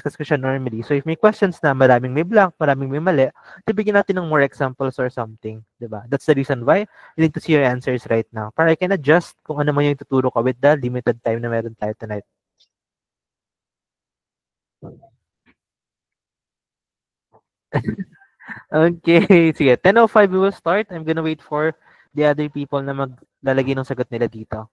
dinidiscuss ko siya normally. So, if may questions na maraming may blank, maraming may mali, bibigyan natin ng more examples or something, di ba? That's the reason why you need to see your answers right now para I can adjust kung ano man yung tuturo ko with the limited time na meron tayo tonight. Okay, sige. 10:05 we will start. I'm gonna wait for the other people na maglalagay ng sagot nila dito.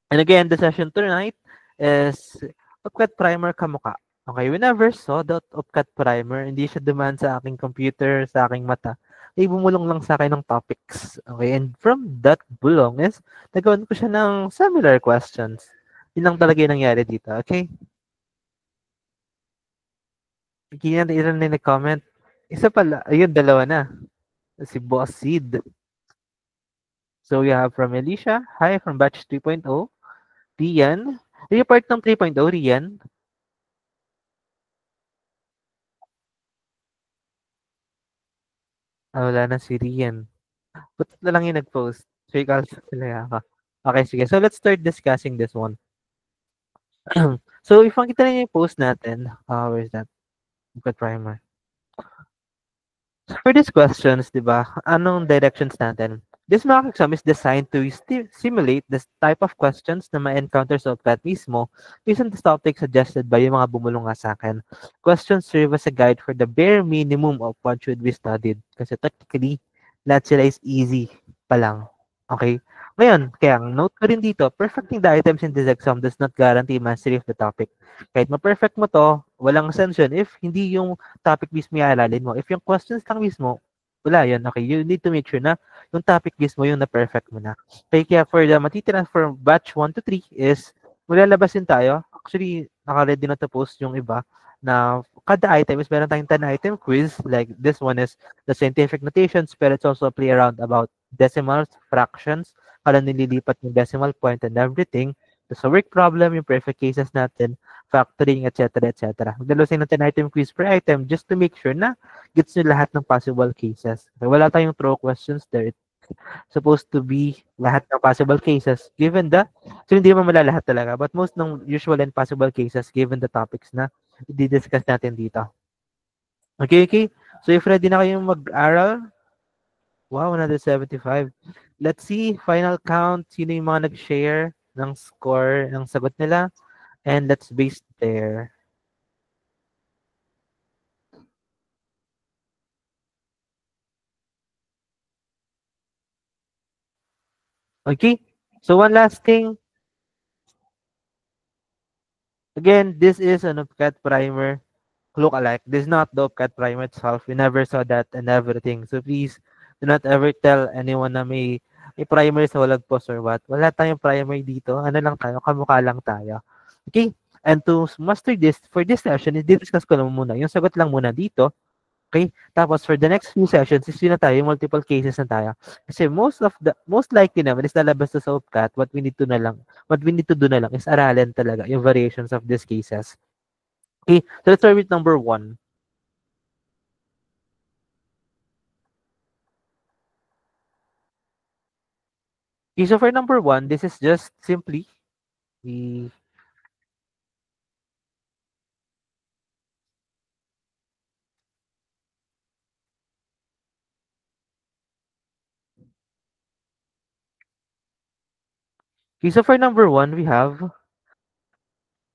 And again, the session tonight is UpCat Primer Kamukha. Okay, we never saw that UpCat Primer. Hindi siya dumaan sa aking computer, sa aking mata. Ay bumulong lang sa akin ng topics. Okay, and from that bulong is, nagawan ko siya ng similar questions. Yun lang talaga yung nangyari dito, okay? Kaya ilan na nag-comment. Isa pala, ayun, dalawa na. Si Boss Seed. So we have from Alicia, hi from batch 3.0. Rian, are you part ng 3.0, Rian? Ah, wala na si Rian. Ba't na lang yung nag-post? So, ikaw talaga ako. Okay, sige. So, let's start discussing this one. So, if makita niyo yung post natin, where's that? Look at primer. For these questions, di ba, anong directions natin? This mock exam is designed to simulate the type of questions na ma-encounter sa UPCAT mismo based on the topic suggested by yung mga bumulong nga sa akin. Questions serve as a guide for the bare minimum of what should be studied. Kasi technically, lahat sila is easy pa lang. Okay? Ngayon, kaya ang note ko rin dito, perfecting the items in this exam does not guarantee mastery of the topic. Kahit ma-perfect mo to, walang sense yun if hindi yung topic mismo i-alalin mo. If yung questions lang mismo, wala yun. Okay, you need to make sure na yung topic mismo yung na-perfect mo na. Okay, kaya for the matitira from batch 1 to 3 is, maglalabasin tayo. Actually, naka-ready na to post yung iba na kada item is meron tayong 10 item quiz. Like this one is the scientific notations, but it's also a play around about decimals, fractions, para nililipat yung decimal point and everything. So, work problem, yung perfect cases natin, factoring, etc. etc. Magdalasin ng 10 item quiz per item just to make sure na gets nyo lahat ng possible cases. Okay, wala tayong throw questions there. It's supposed to be lahat ng possible cases given the, so hindi mo malalahat talaga, but most ng usual and possible cases given the topics na i-discuss natin dito. Okay, okay. So if ready na kayong mag-aral, wow, 175. Let's see, final count, sino yung mga nag-share ng score, ng sagot nila, and let's base there. Okay, so one last thing. Again, this is an UpCat primer look-alike. This is not the UpCat primer itself. We never saw that and everything. So please, do not ever tell anyone na may primer sa walang post or what. Wala tayong primer dito. Ano lang tayo, kamukha lang tayo. Okay? And to master this, for this session, i-discuss ko lang muna. Yung sagot lang muna dito. Okay? Tapos for the next few sessions, is na tayo, yung multiple cases na tayo. Kasi most likely naman is lalabas to sa UpCat, what we need to do na lang is aralin talaga yung variations of these cases. Okay, so let's start with number 1. Okay, so for number 1, this is just simply the okay, so for number 1, we have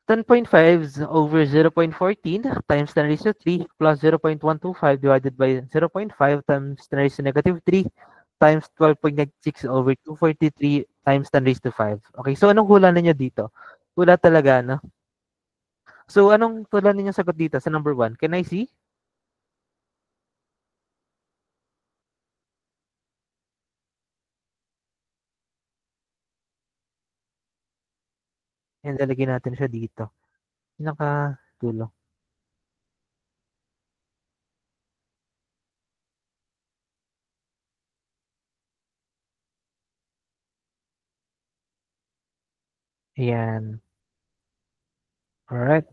10.5 over 0.14 times 10 raised to 3 plus 0.125 divided by 0.5 times 10 raised to negative 3 times 12.96 over 243 times 10 raised to 5. Okay, so anong hula ninyo dito? Hula talaga, no? So anong hula ninyo sagot dito sa number 1? Can I see? And lalagyan natin siya dito. Pinaka-dulo. Ayan. Alright.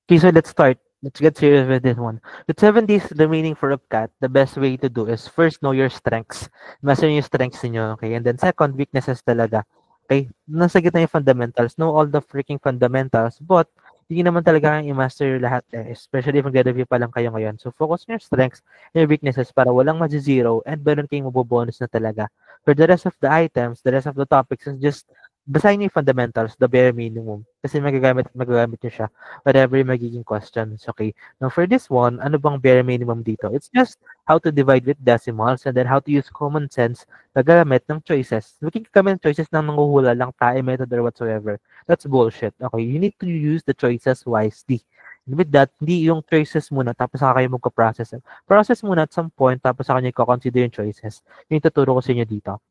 Okay, so let's start. Let's get serious with this one. With 7 days remaining for UpCat, the best way to do is first know your strengths. Master yung strengths niyo, okay? And then second, weaknesses talaga. Okay? Nasa gitna yung fundamentals. Know all the freaking fundamentals, but hindi naman talaga kayang i-master lahat eh, especially if magre-review pa lang kayo ngayon. So, focus on your strengths and your weaknesses para walang ma-zero and meron kayong mabobonus na talaga. For the rest of the items, the rest of the topics is just basahin niyo yung fundamentals, the bare minimum. Kasi magagamit niyo siya whatever yung magiging questions. Okay. Now, for this one, ano bang bare minimum dito? It's just how to divide with decimals and then how to use common sense gagamit ng choices. Looking kami ng choices ng manghuhula lang, tae method or whatsoever. That's bullshit. Okay, you need to use the choices wisely. And with that, hindi yung choices muna, tapos saka kayo magka-process. Process muna at some point, tapos saka nyo i-consider yung choices. Yung tuturo ko sa inyo dito.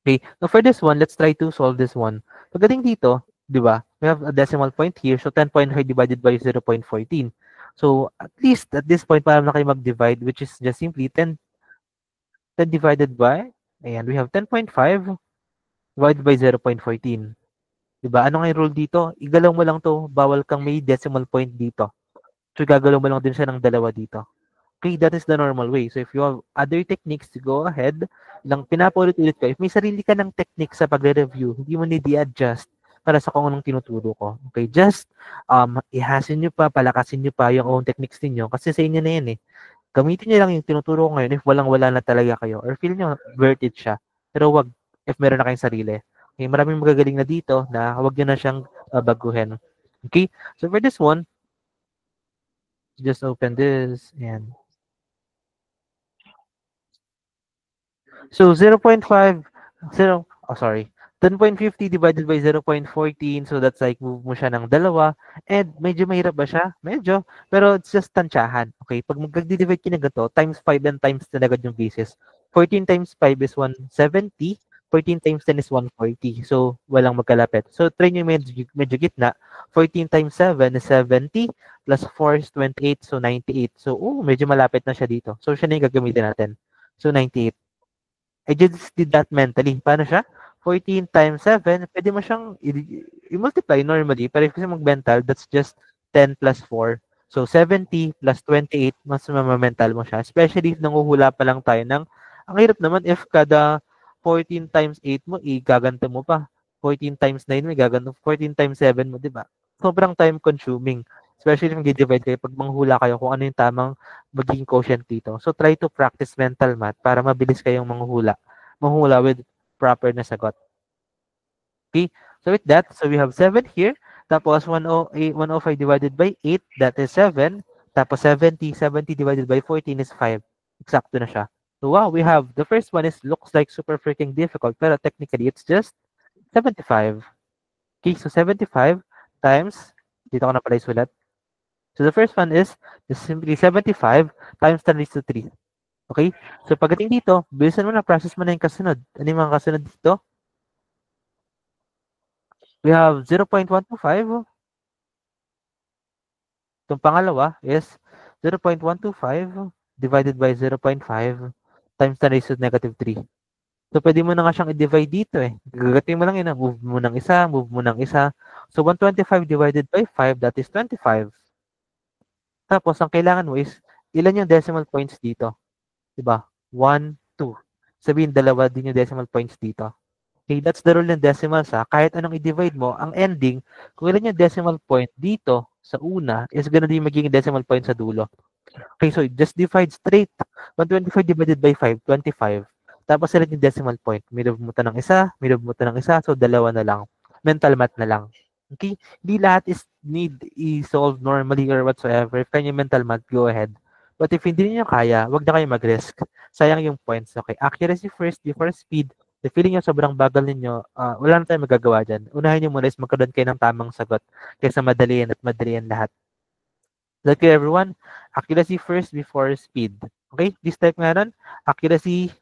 Okay, now for this one, let's try to solve this one. Pagdating dito, di ba, we have a decimal point here, so 10.5 divided by 0.14. So, at least at this point, para na kayo mag-divide, which is just simply 10 divided by, ayan, we have 10.5 divided by 0.14. Diba? Ano nga yung rule dito? Igalaw mo lang to, bawal kang may decimal point dito. So, gagalaw mo lang din siya ng dalawa dito. Okay, that is the normal way. So, if you have other techniques, go ahead. Lang pinapaulit-ulit ko. If may sarili ka ng technique sa pagre-review, hindi mo need i-adjust para sa kung anong tinuturo ko. Okay, just ihasin nyo pa, palakasin nyo pa yung own techniques ninyo kasi sa inyo na yan eh. Gamitin niyo lang yung tinuturo ko ngayon if walang-wala na talaga kayo or feel nyo worth it siya. Pero wag if meron na kayong sarili. Okay, maraming magagaling na dito na wag niyo na siyang baguhin. Okay? So for this one, just open this and so 0.5 sorry. 10.50 divided by 0.14 so that's like move mo siya ng dalawa and medyo mahirap ba siya? Medyo. Pero it's just tansyahan. Okay? Pag mag-divide ka na ganito, times 5 and times 10 agad yung basis. 14 times 5 is 170. 14 times 10 is 140. So, walang magkalapit. So, try nyo medyo gitna. 14 times 7 is 70 plus 4 is 28. So, 98. So, medyo malapit na siya dito. So, siya na yung gagamitin natin. So, 98. I just did that mentally. Paano siya? 14 times 7, pwede mo siyang i-multiply normally. Pero if kasi mag-mental, that's just 10 plus 4. So, 70 plus 28, mas mamamental mo siya. Especially if nanguhula pa lang tayo ng, ang hirap naman if kada 14 times 8 mo, igaganto mo pa. 14 times 9 mo, igaganto. 14 times 7 mo, di ba? Sobrang time consuming. Especially if mag-divide kayo, pag manghula kayo kung ano yung tamang magiging quotient dito. So, try to practice mental math para mabilis kayong manghula. Manghula with proper na sagot. Okay? So, with that, so we have 7 here. Tapos, 105 divided by 8, that is 7. Tapos, 70 divided by 14 is 5. Eksakto na siya. So, wow, we have, the first one is, looks like super freaking difficult, pero technically, it's just 75. Okay, so 75 times, dito ko na pala isulat. So the first one is just simply 75 times 10 raised to 3. Okay? So pagdating dito, bilisan mo na, process mo na yung kasunod. Ano yung mga kasunod dito? We have 0.125. Itong pangalawa is 0.125 divided by 0.5 times 10 raised to negative 3. So pwede mo na nga siyang i-divide dito eh. Gagating mo lang yun. Move mo ng isa, move mo ng isa. So 125 divided by 5, that is 25. Tapos, ang kailangan mo is, ilan yung decimal points dito? Diba? 1, 2. Sabihin, dalawa din yung decimal points dito. Okay, that's the rule ng decimals ha. Kahit anong i-divide mo, ang ending, kung ilan yung decimal point dito sa una, is gonna din magiging decimal point sa dulo. Okay, so just divide straight. 125 divided by 5, 25. Tapos ilan yung decimal point? Minove mo ta ng isa, minove mo ta ng isa, so dalawa na lang. Mental math na lang. Okay? Hindi lahat is need i-solve normally or whatsoever. If kanya mental math, go ahead. But if hindi niyo kaya, wag na kayo mag-risk. Sayang yung points. Okay? Accuracy first before speed. If feeling nyo sobrang bagal ninyo, wala na tayong magagawa dyan. Unahin nyo muna is magkaroon kayo ng tamang sagot kaysa madalian at madalian lahat. Okay, everyone? Accuracy first before speed. Okay? This type nga nun. Accuracy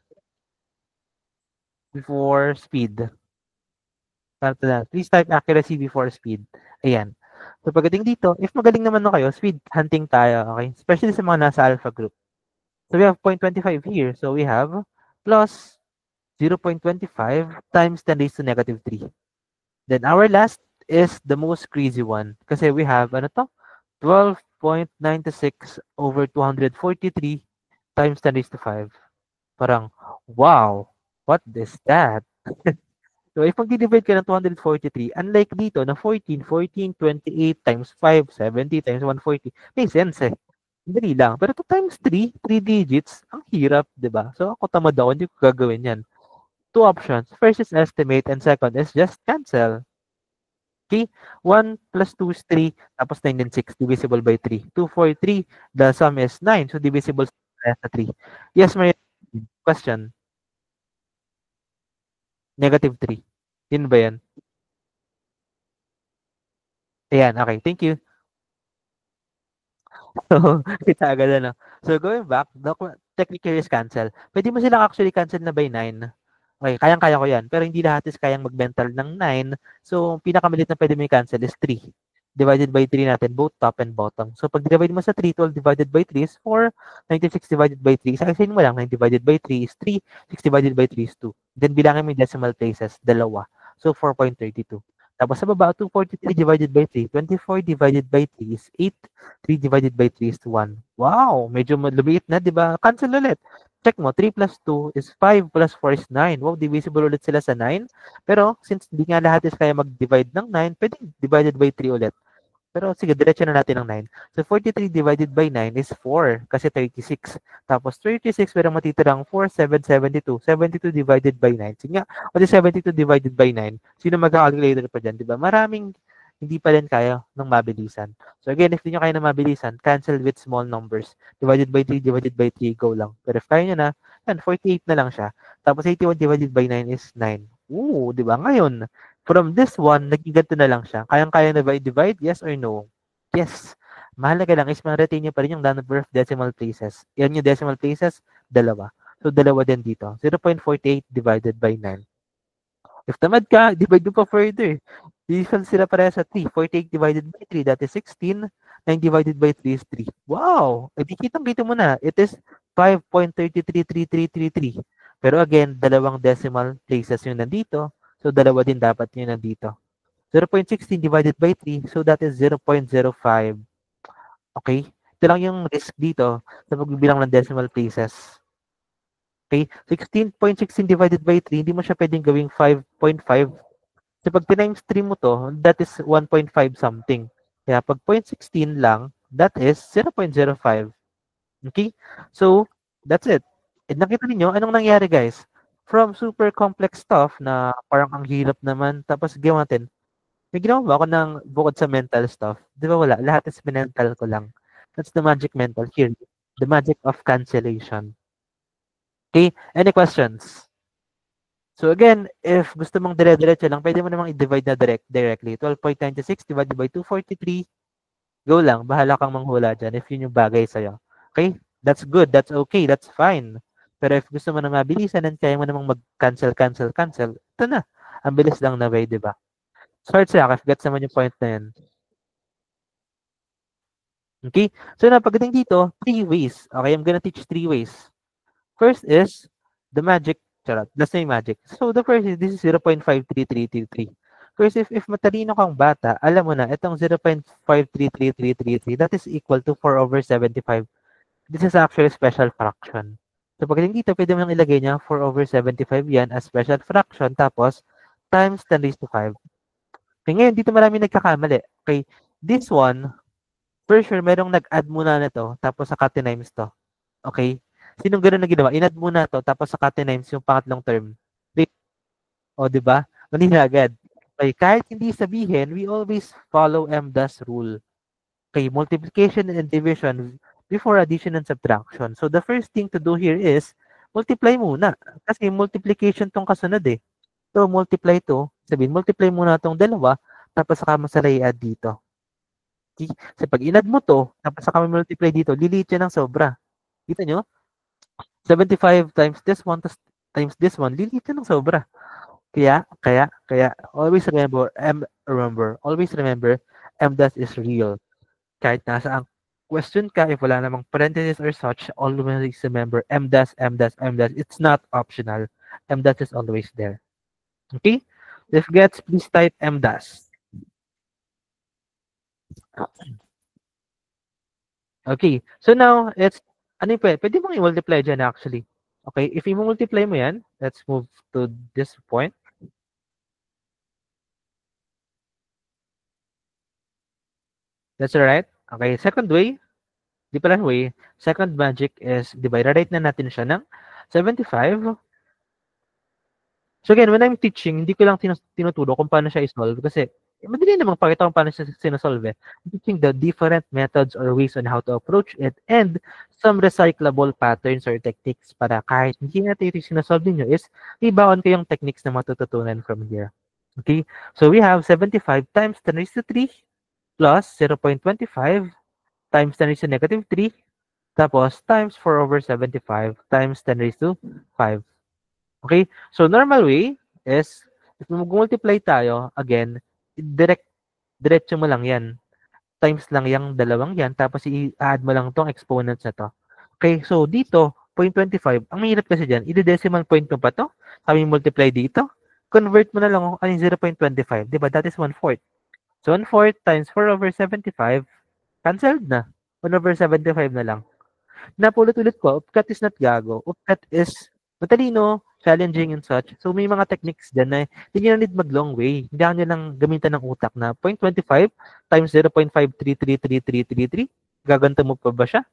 before speed. Please type accuracy before speed. Ayan. So pagdating dito, if magaling naman na kayo, speed hunting tayo, okay? Especially sa mga nasa alpha group. So we have 0.25 here. So we have plus 0.25 times 10 raised to negative 3. Then our last is the most crazy one. Kasi we have, ano to? 12.96 over 243 times 10 raised to 5. Parang, wow, what is that? So, if magdi-divide ka ng 243, unlike dito na 14, 28 times 5, 70 times 140, may sense eh. Dali lang. Pero 2 times 3, 3 digits, ang hirap, di ba? So, ako tamad ako, hindi ko gagawin yan. Two options. First is estimate and second is just cancel. Okay? 1 plus 2 is 3, tapos 9 and 6, divisible by 3. 2, 4, 3, the sum is 9, so divisible sa 3. Yes, may question. Negative 3. Yun ba yan? Ayan, okay. Thank you. So, kita agad ano. So, going back, technically is cancel. Pwede mo silang actually cancel na by 9. Okay, kayang-kaya ko yan. Pero hindi lahat is kayang mag-mental ng 9. So, pinakamalit na pwede mo i-cancel is 3. Divided by 3 natin, both top and bottom. So, pag divide mo sa 3, 12 divided by 3 is 4. 96 divided by 3. Sa mo lang, 9 divided by 3 is 3. 6 divided by 3 is 2. Then, bilangin mo yung decimal places, dalawa. So, 4.32. Tapos sa baba, 243 divided by 3. 24 divided by 3 is 8. 3 divided by 3 is 1. Wow, medyo lumiit na, di ba? Cancel ulit. Check mo, 3 plus 2 is 5 plus 4 is 9. Wow, divisible ulit sila sa 9. Pero since hindi nga lahat is kaya mag-divide ng 9, pwede divided by 3 ulit. Pero sige, diretso na natin ng 9. So 43 divided by 9 is 4 kasi 36. Tapos 36 pero matitirang 4, 7, 72. 72 divided by 9. Sige nga, o di 72 divided by 9. Sino mag-calculator pa dyan, di ba? Maraming hindi pa rin kaya ng mabilisan. So again, if hindi nyo kaya ng mabilisan, cancel with small numbers. Divided by 3, divided by 3, go lang. Pero if kaya nyo na, yan, 48 na lang siya. Tapos 81 divided by 9 is 9. Ooh, di ba? Ngayon, from this one, naging ganito na lang siya. Kayang-kaya na ba i-divide? Yes or no? Yes. Mahalaga lang is ma-retain nyo pa rin yung number of decimal places. Yan yung decimal places, dalawa. So, dalawa din dito. 0.48 divided by 9. If tamad ka, divide mo pa further. Division sila pareha sa 3. 48 divided by 3, that is 16. 9 divided by 3 is 3. Wow! E di kitang-kita mo na. It is 5.333333. Pero again, dalawang decimal places yung nandito. So, dalawa din dapat yung nandito. 0.16 divided by 3, so that is 0.05. Okay? Ito lang yung risk dito sa pagbibilang ng decimal places. Okay? 16.16 divided by 3, hindi mo siya pwedeng gawing 5.5. So, pag times 3 mo to, that is 1.5 something. Kaya pag 0.16 lang, that is 0.05. Okay? So, that's it. And nakita niyo anong nangyari, guys? From super complex stuff na parang ang hirap naman, tapos gawin natin, may ginawa ba ako ng bukod sa mental stuff? Di ba wala? Lahat is mental ko lang. That's the magic mental here. The magic of cancellation. Okay? Any questions? So again, if gusto mong dire-diretso lang, pwede mo namang i-divide na directly. 12.96 divided by 243. Go lang. Bahala kang manghula dyan if yun yung bagay sa'yo. Okay? That's good. That's okay. That's fine. Pero if gusto mo na mabilisan and kaya mo namang mag-cancel, ito na. Ang bilis lang na way, di ba? Short siya, if gets naman yung point na yan. Okay? So na pagdating dito, 3 ways. Okay, I'm gonna teach 3 ways. First is the magic. Charot, that's my magic. So the first is, this is 0.53333. First, if matalino kang bata, alam mo na, itong 0.533333, that is equal to 4 over 75. This is actually special fraction. So pagdating dito, pwede mo nang ilagay niya 4 over 75 yan as special fraction, tapos times 10 raised to 5. Okay, ngayon, dito marami nagkakamali. Okay, this one, for sure, merong nag-add muna na to, tapos saka times to. Okay? Sinong gano'n na ginawa? In-add muna to, tapos saka times yung pangatlong term. O, di ba? Mali na agad. Okay, kahit hindi sabihin, we always follow MDAS rule. Okay, multiplication and division before addition and subtraction. So, the first thing to do here is, multiply muna. Kasi multiplication tong kasunod eh. So, multiply to. Sabihin, multiply muna tong dalawa, tapos saka mo sila i-add dito. Okay? So, pag in-add mo to, tapos saka mo multiply dito, liliit siya ng sobra. Kita nyo? 75 times this one, times this one, liliit siya ng sobra. Kaya, always always remember, MDAS is real. Kahit nasa ang question ka, if wala namang parentheses or such, always remember, MDAS. It's not optional. MDAS is always there. Okay? If gets, please type MDAS. Okay. So now, ano yung pwede mong i-multiply dyan actually. Okay, if i-multiply mo yan, let's move to this point. That's right. Okay, second way, di pala way, second magic is, di ba, i-rate na natin siya ng 75. So again, when I'm teaching, hindi ko lang tinuturo kung paano siya i-solve kasi madali namang pakita kung paano siya sinasolve eh. I'm teaching the different methods or ways on how to approach it and some recyclable patterns or techniques para kahit hindi natin ito sinasolve ninyo is ibaon ko yung techniques na matututunan from here. Okay? So we have 75 times 10 raised to 3 plus 0.25 times 10 raised to negative 3 tapos times 4 over 75 times 10 raised to 5. Okay? So, normal way is, if mag-multiply tayo, again, diretso mo lang yan. Times lang yung dalawang yan, tapos i-add mo lang tong exponents na to. Okay? So, dito, 0.25. Ang mahirap kasi dyan, i-decimal point mo pa to. Sabi multiply dito. Convert mo na lang kung ano yung 0.25. Diba? That is 1/4. So, 1/4 times 4 over 75, cancelled na. 1 over 75 na lang. Napaulit-ulit ko, upcut is not gago. Upcut is matalino, challenging and such. So may mga techniques dyan na hindi nyo need mag-long way. Hindi nyo lang gamitan ng utak na 0.25 times 0.533333. Gaganto mo pa ba siya?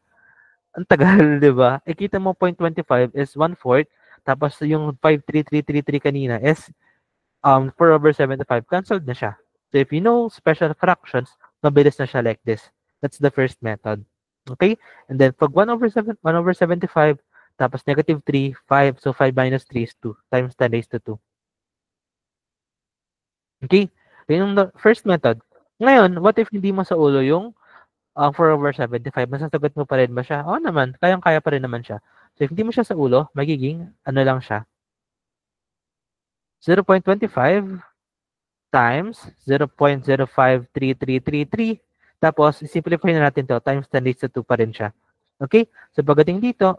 Ang tagal, di ba? E kita mo 0.25 is 1/4. Tapos yung 53333 kanina is 4 over 75. Cancelled na siya. So if you know special fractions, mabilis na siya like this. That's the first method. Okay? And then pag 1 over 75, tapos negative 3, 5. So 5 minus 3 is 2 times 10 raised to 2. Okay? Yun yung first method. Ngayon, what if hindi mo sa ulo yung 4 over 75? Masasagot mo pa rin ba siya? Oo naman. Kayang-kaya pa rin naman siya. So if hindi mo siya sa ulo, magiging ano lang siya. 0.25 times 0.053333. Tapos, simplify na natin to times 10 raised to 2 pa rin siya. Okay? So, pagdating dito,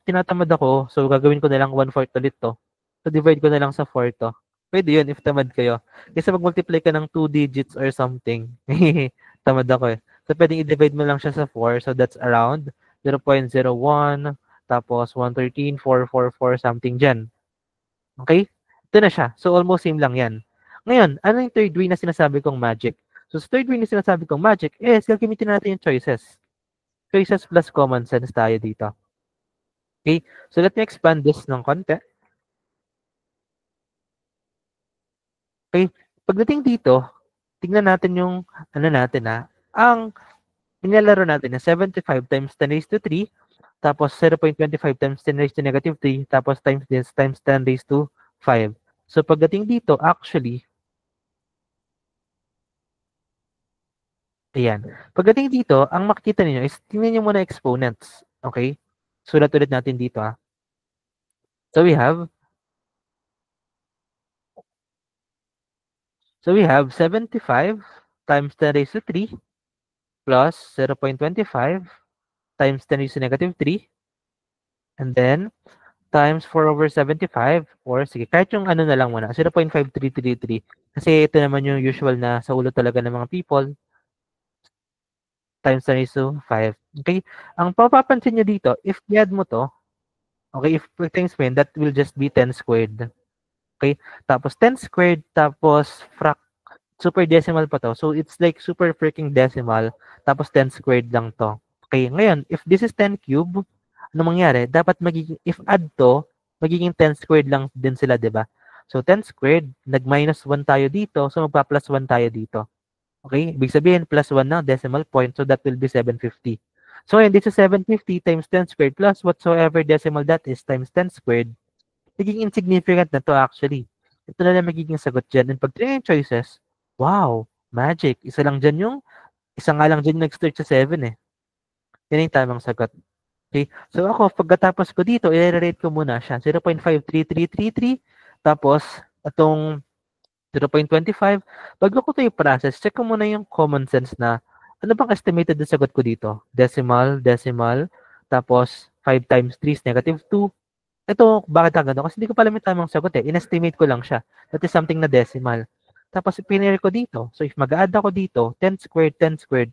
tinatamad ako. So, gagawin ko na lang 1/4 ulit to. So, divide ko na lang sa 4 to. Pwede yun if tamad kayo. Kasi mag-multiply ka ng 2 digits or something. Tamad ako eh. So, pwedeng i-divide mo lang siya sa 4. So, that's around 0.01, tapos 113, 444, something dyan. Okay? Ito na siya. So, almost same lang yan. Ngayon, ano yung third way na sinasabi kong magic? So, sa third way na sinasabi kong magic is gagamitin natin yung choices. Choices plus common sense tayo dito. Okay? So, let me expand this ng konti. Okay? Pagdating dito, tingnan natin yung, ano natin ang nilalaro natin na 75 times 10 raised to 3, tapos 0.25 times 10 raised to negative 3, tapos times this times 10 raised to 5. So, pagdating dito, actually, ayan. Pagdating dito, ang makikita niyo is, tingnan niyo muna exponents. Okay? Sulat ulit natin dito So we have 75 times 10 raised to 3 plus 0.25 times 10 raised to negative 3 and then times 4 over 75 or sige, kahit yung ano na lang muna, 0.5333 kasi ito naman yung usual na sa ulo talaga ng mga people times 10 raised to 5. Okay? Ang papapansin nyo dito, if i-add mo to, okay, if things win, that will just be 10 squared. Okay? Tapos 10 squared, tapos super decimal pa to. So, it's like super freaking decimal. Tapos 10 squared lang to. Okay, ngayon, if this is 10 cube, ano mangyari? Dapat magiging, if add to, magiging 10 squared lang din sila, di ba? So, 10 squared, nag-minus 1 tayo dito. So, magpa-plus 1 tayo dito. Okay? Ibig sabihin, plus 1 na decimal point. So, that will be 750. So, ngayon, this is 750 times 10 squared plus whatsoever decimal that is times 10 squared. Naging insignificant na to actually. Ito na lang magiging sagot dyan. And pag yung choices, wow, magic. Isa nga lang dyan yung nag-start sa 7 eh. Yan yung tamang sagot. Okay. So ako, pagkatapos ko dito, i-rate ko muna siya. 0.53333. Tapos, itong 0.25. Bago ko ito i-process, check ko muna yung common sense na ano bang estimated na sagot ko dito? Decimal, decimal. Tapos, 5 times 3 is negative 2. Ito, bakit ang gano'n? Kasi hindi ko pala may tamang sagot eh. In-estimate ko lang siya. That is something na decimal. Tapos, pinili ko dito. So, if mag-add ako dito, 10 squared, 10 squared,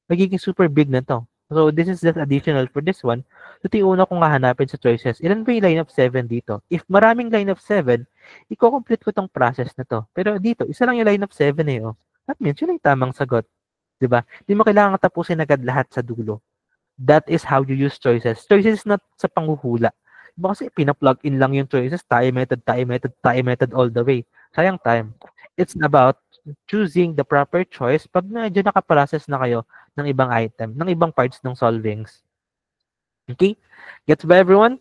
magiging super big na to. So, this is just additional for this one. So, ito yung una kong hahanapin sa choices. Ilan ba yung line of 7 dito? If maraming line of 7, i-complete ko tong process na to. Pero dito, isa lang yung line of 7 eh. Oh. That means, yun yung tamang sagot. 'Di ba? Hindi mo kailangan tapusin agad lahat sa dulo. That is how you use choices. Choices is not sa panghuhula. Diba kasi pina-plug in lang yung choices, tayo method all the way. Sayang time. It's about choosing the proper choice pag medyo nakaprocess na kayo ng ibang item, ng ibang parts ng solvings. Okay? Gets ba everyone?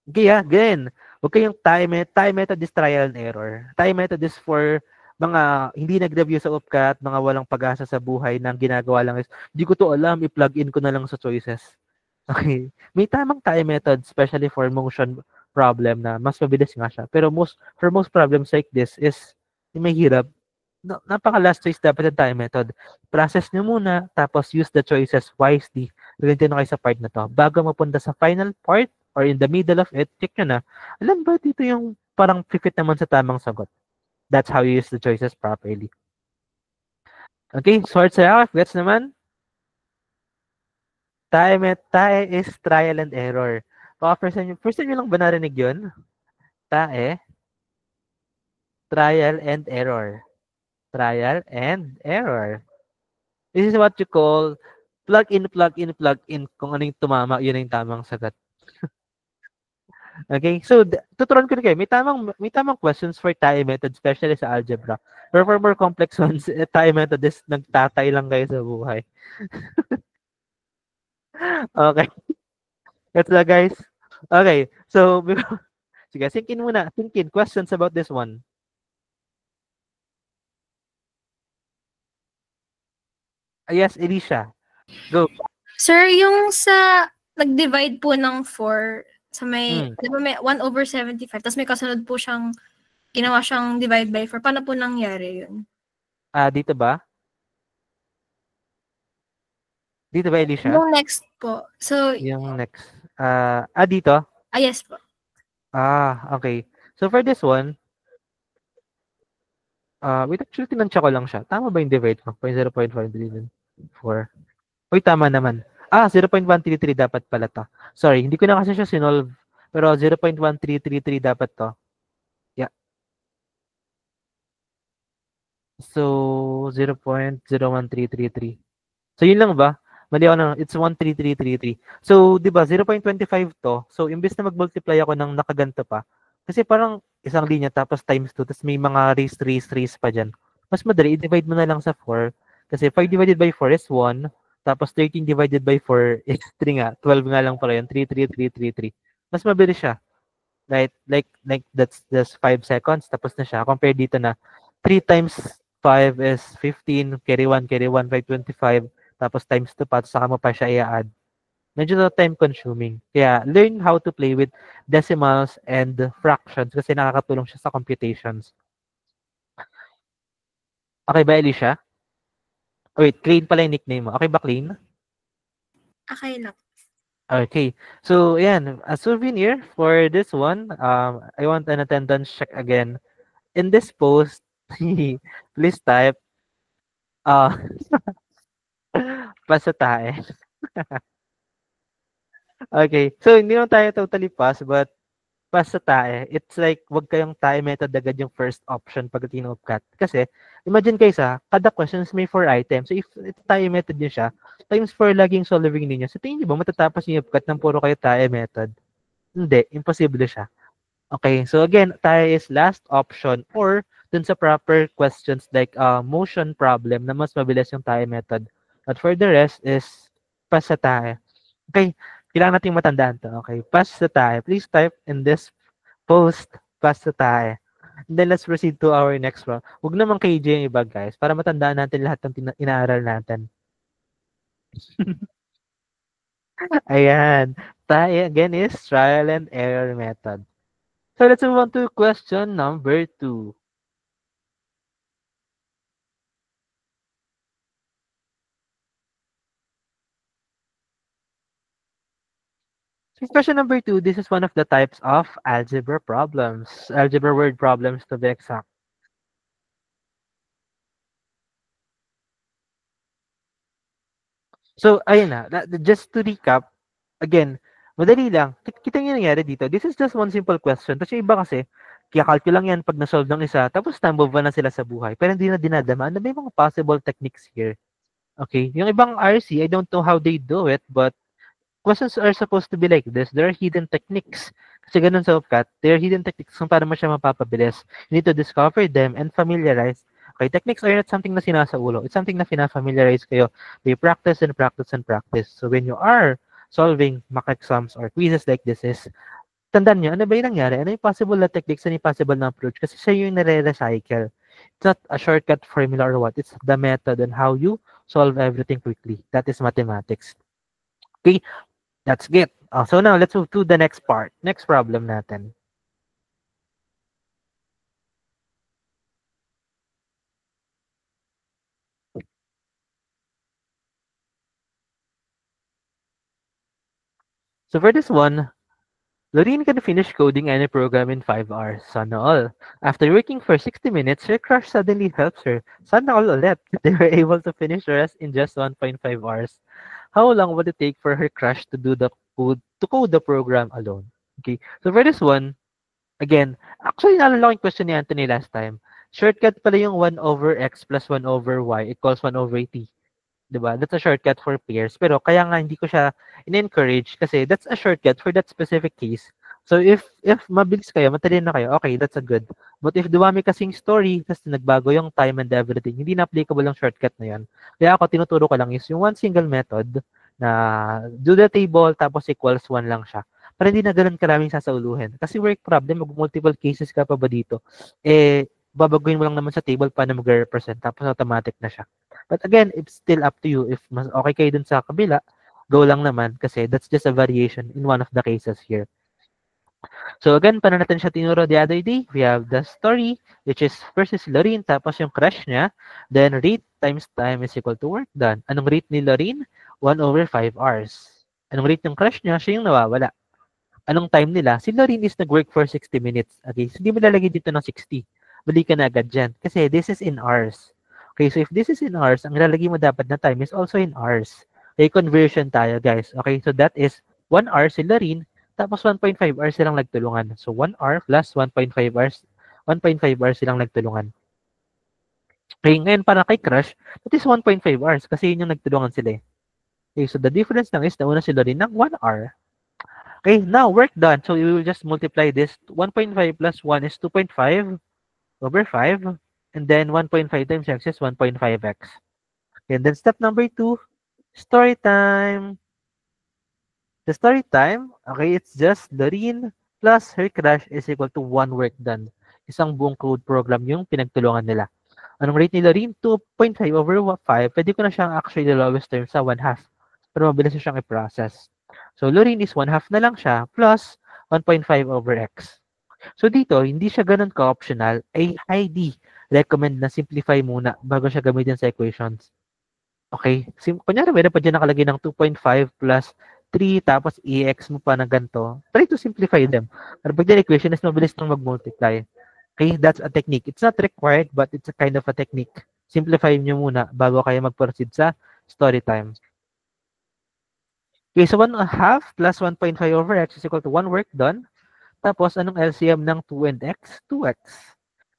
Okay, again. Huwag kayong time method is trial and error. Time method is for mga hindi nag-review sa UPCAT, mga walang pag-asa sa buhay na ang ginagawa lang is, di ko to alam, i-plug in ko na lang sa choices. Okay. May tamang time method, especially for motion problem na mas mabilis nga siya. Pero for most problems like this is, yung may hirap, napaka-last choice dapat ng time method. Process nyo muna, tapos use the choices wisely. Ganito na kayo sa part na to. Bago mapunta sa final part, or in the middle of it, check nyo na, alam ba dito yung parang fit naman sa tamang sagot. That's how you use the choices properly. Okay, short sa gets naman? Tae is trial and error. Baka first time nyo lang ba narinig yun? Tae, trial and error. Trial and error. This is what you call plug in, plug in, plug in. Kung ano yung tumama, yun yung tamang sagot. Okay? So, tuturuan ko rin kayo. May tamang questions for Tae method, especially sa algebra. Pero for more complex ones, Tae method is nagtatay lang kayo sa buhay. Okay. That's that, guys. Okay. So, sige, sink in muna. Sink in. Questions about this one. Yes, Elisha. Go. Sir, yung sa nag-divide po ng 4 sa may, Hmm. di ba may 1/75, tapos may kasunod po siyang, ginawa siyang divide by 4. Paano po nangyari yun? Dito ba? Dito ba, Elisha? Yung next po. So, Yung next. Dito? yes po. Okay. So, for this one, wait, actually, tinansya ko lang siya. Tama ba yung divide ko? 0.534. Uy, tama naman. 0.133 dapat pala to. Sorry, hindi ko na kasi siya sinolve. Pero 0.1333 dapat to. Yeah. So, 0.01333. So, yun lang ba? Mali ako na, it's 13333. So, di ba, 0.25 to. So, imbes na mag-multiply ako ng nakaganto pa, kasi parang isang linya tapos times 2, tapos may mga raise pa dyan. Mas madali, i-divide mo na lang sa 4. Kasi 5 divided by 4 is 1. Tapos 13 divided by 4 is 3 nga. 12 nga lang pala yun. 33333. Mas mabilis siya. Like that's just 5 seconds. Tapos na siya. Compare dito na 3 times 5 is 15. Carry 1, 525. Tapos times 2 pa. Saka mo pa siya i-add. Medyo time consuming. Kaya learn how to play with decimals and fractions kasi nakakatulong siya sa computations. Okay ba, Alicia? Wait, Clean pala yung nickname mo. Okay ba, Clean? Okay lang. Okay. So, ayan, a souvenir for this one. I want an attendance check again. In this post, please type pass sa tae. Okay. So, hindi naman tayo totally pass, but pass sa tae. It's like, wag kayong tae method agad yung first option pag tinupkat. Kasi, imagine guys kada questions may 4 items. So, if tae method nyo siya, times 4 laging solving ninyo. So, tingin nyo ba matatapos yung upkat ng puro kayo tae method? Hindi. Imposible siya. Okay. So, again, tae is last option or dun sa proper questions like motion problem na mas mabilis yung tae method. But for the rest is pass sa tae. Okay. Kailangan nating matandaan to. Okay. Pass sa tae. Please type in this post, pass sa tae. And then let's proceed to our next one. Huwag naman KJ yung iba, guys, para matandaan natin lahat ng inaaral natin. Ayan. Tae again is trial and error method. So let's move on to question number 2. So question number 2, this is one of the types of algebra problems. Algebra word problems to be exact. So, ayun na. Just to recap, again, madali lang. Kita nyo nangyari dito. This is just one simple question. Tapos yung iba kasi, Kaya-calculate lang yan pag na-solve ng isa, tapos na-move on na sila sa buhay. Pero hindi na dinadama. Ano ba yung mga possible techniques here? Okay, yung ibang RC, I don't know how they do it, but questions are supposed to be like this. There are hidden techniques. Kasi ganun sa UPCAT, there are hidden techniques kung paano mo siya mapapabilis. You need to discover them and familiarize. Okay, techniques are not something na sinasaulo. It's something na fina-familiarize kayo. They practice and practice and practice. So when you are solving mock exams or quizzes like this is, tandaan nyo, ano ba yung nangyari? Ano yung possible na techniques, ano yung possible na approach? Kasi siya yung nare-recycle. It's not a shortcut formula or what. It's the method and how you solve everything quickly. That is mathematics. Okay, that's it. So now, let's move to the next part. Next problem natin. So for this one, Lorene can finish coding any program in 5 hours. Sana all. After working for 60 minutes, her crush suddenly helps her. Sana all ulit. They were able to finish the rest in just 1.5 hours. How long would it take for her crush to do the code the program alone? Okay. So for this one, again, actually naalala ko yung question ni Anthony last time. Shortcut pala yung 1 over x plus 1 over y equals 1 over t. 'Di ba? That's a shortcut for pairs. Pero kaya nga hindi ko siya in-encourage kasi that's a shortcut for that specific case. So if mabilis kayo, matalino na kayo, okay, that's a good. But if dumami kasing story, tapos nagbago yung time and everything, hindi na applicable ang shortcut na yan. Kaya ako tinuturo ko lang is yung one single method na do the table tapos equals 1 lang siya. Para hindi na ganun karaming sasauluhin. Kasi work problem, mag-multiple cases ka pa ba dito? Eh, babaguhin mo lang naman sa table paano mag-represent tapos automatic na siya. But again, it's still up to you. If mas okay kayo dun sa kabila, go lang naman kasi that's just a variation in one of the cases here. So again, paano natin siya tinuro the other day? We have the story, which is first is Lorene, tapos yung crush niya. Then rate times time is equal to work done. Anong rate ni Lorene? 1 over 5 hours. Anong rate ng crush niya? Siya yung nawawala. Anong time nila? Si Lorene is nag-work for 60 minutes. Okay, so hindi mo lalagay dito ng 60. Bali ka na agad dyan. Kasi this is in hours. Okay, so if this is in hours, ang ilalagay mo dapat na time is also in hours. Okay, conversion tayo, guys. Okay, so that is 1 hour si Lorene, tapos 1.5 hours silang nagtulungan. So 1 hour plus 1.5 hours, 1.5 hours silang nagtulungan. Okay, ngayon para kay Crush, that is 1.5 hours kasi yun yung nagtulungan sila eh. Okay, so the difference lang is nauna si Lorene ng 1 hour. Okay, now work done. So you will just multiply this. 1.5 plus 1 is 2.5 over 5. And then 1.5 times x is 1.5x. And then step number 2, story time. The story time, okay, it's just Lorene plus her crush is equal to 1 work done. Isang buong code program yung pinagtulungan nila. Anong rate ni Lorene? 2.5 over 5. Pwede ko na siyang actually the lowest term sa 1 half. Pero mabilis na siyang i-process. So Lorene is 1 half na lang siya plus 1.5 over x. So dito, hindi siya ganun ka-optional. Ay highly recommend na simplify muna bago siya gamitin sa equations. Okay? Kunyari, meron pa dyan nakalagay ng 2.5 plus 3 tapos EX mo pa na ganito. Try to simplify them. Pero pag the equation is mabilis nang mag-multiply. Okay? That's a technique. It's not required but it's a kind of a technique. Simplify nyo muna bago kayo mag-proceed sa story time. Okay, so 1 half plus 1.5 over x is equal to 1 work done. Tapos, anong LCM ng 2 and x? 2x.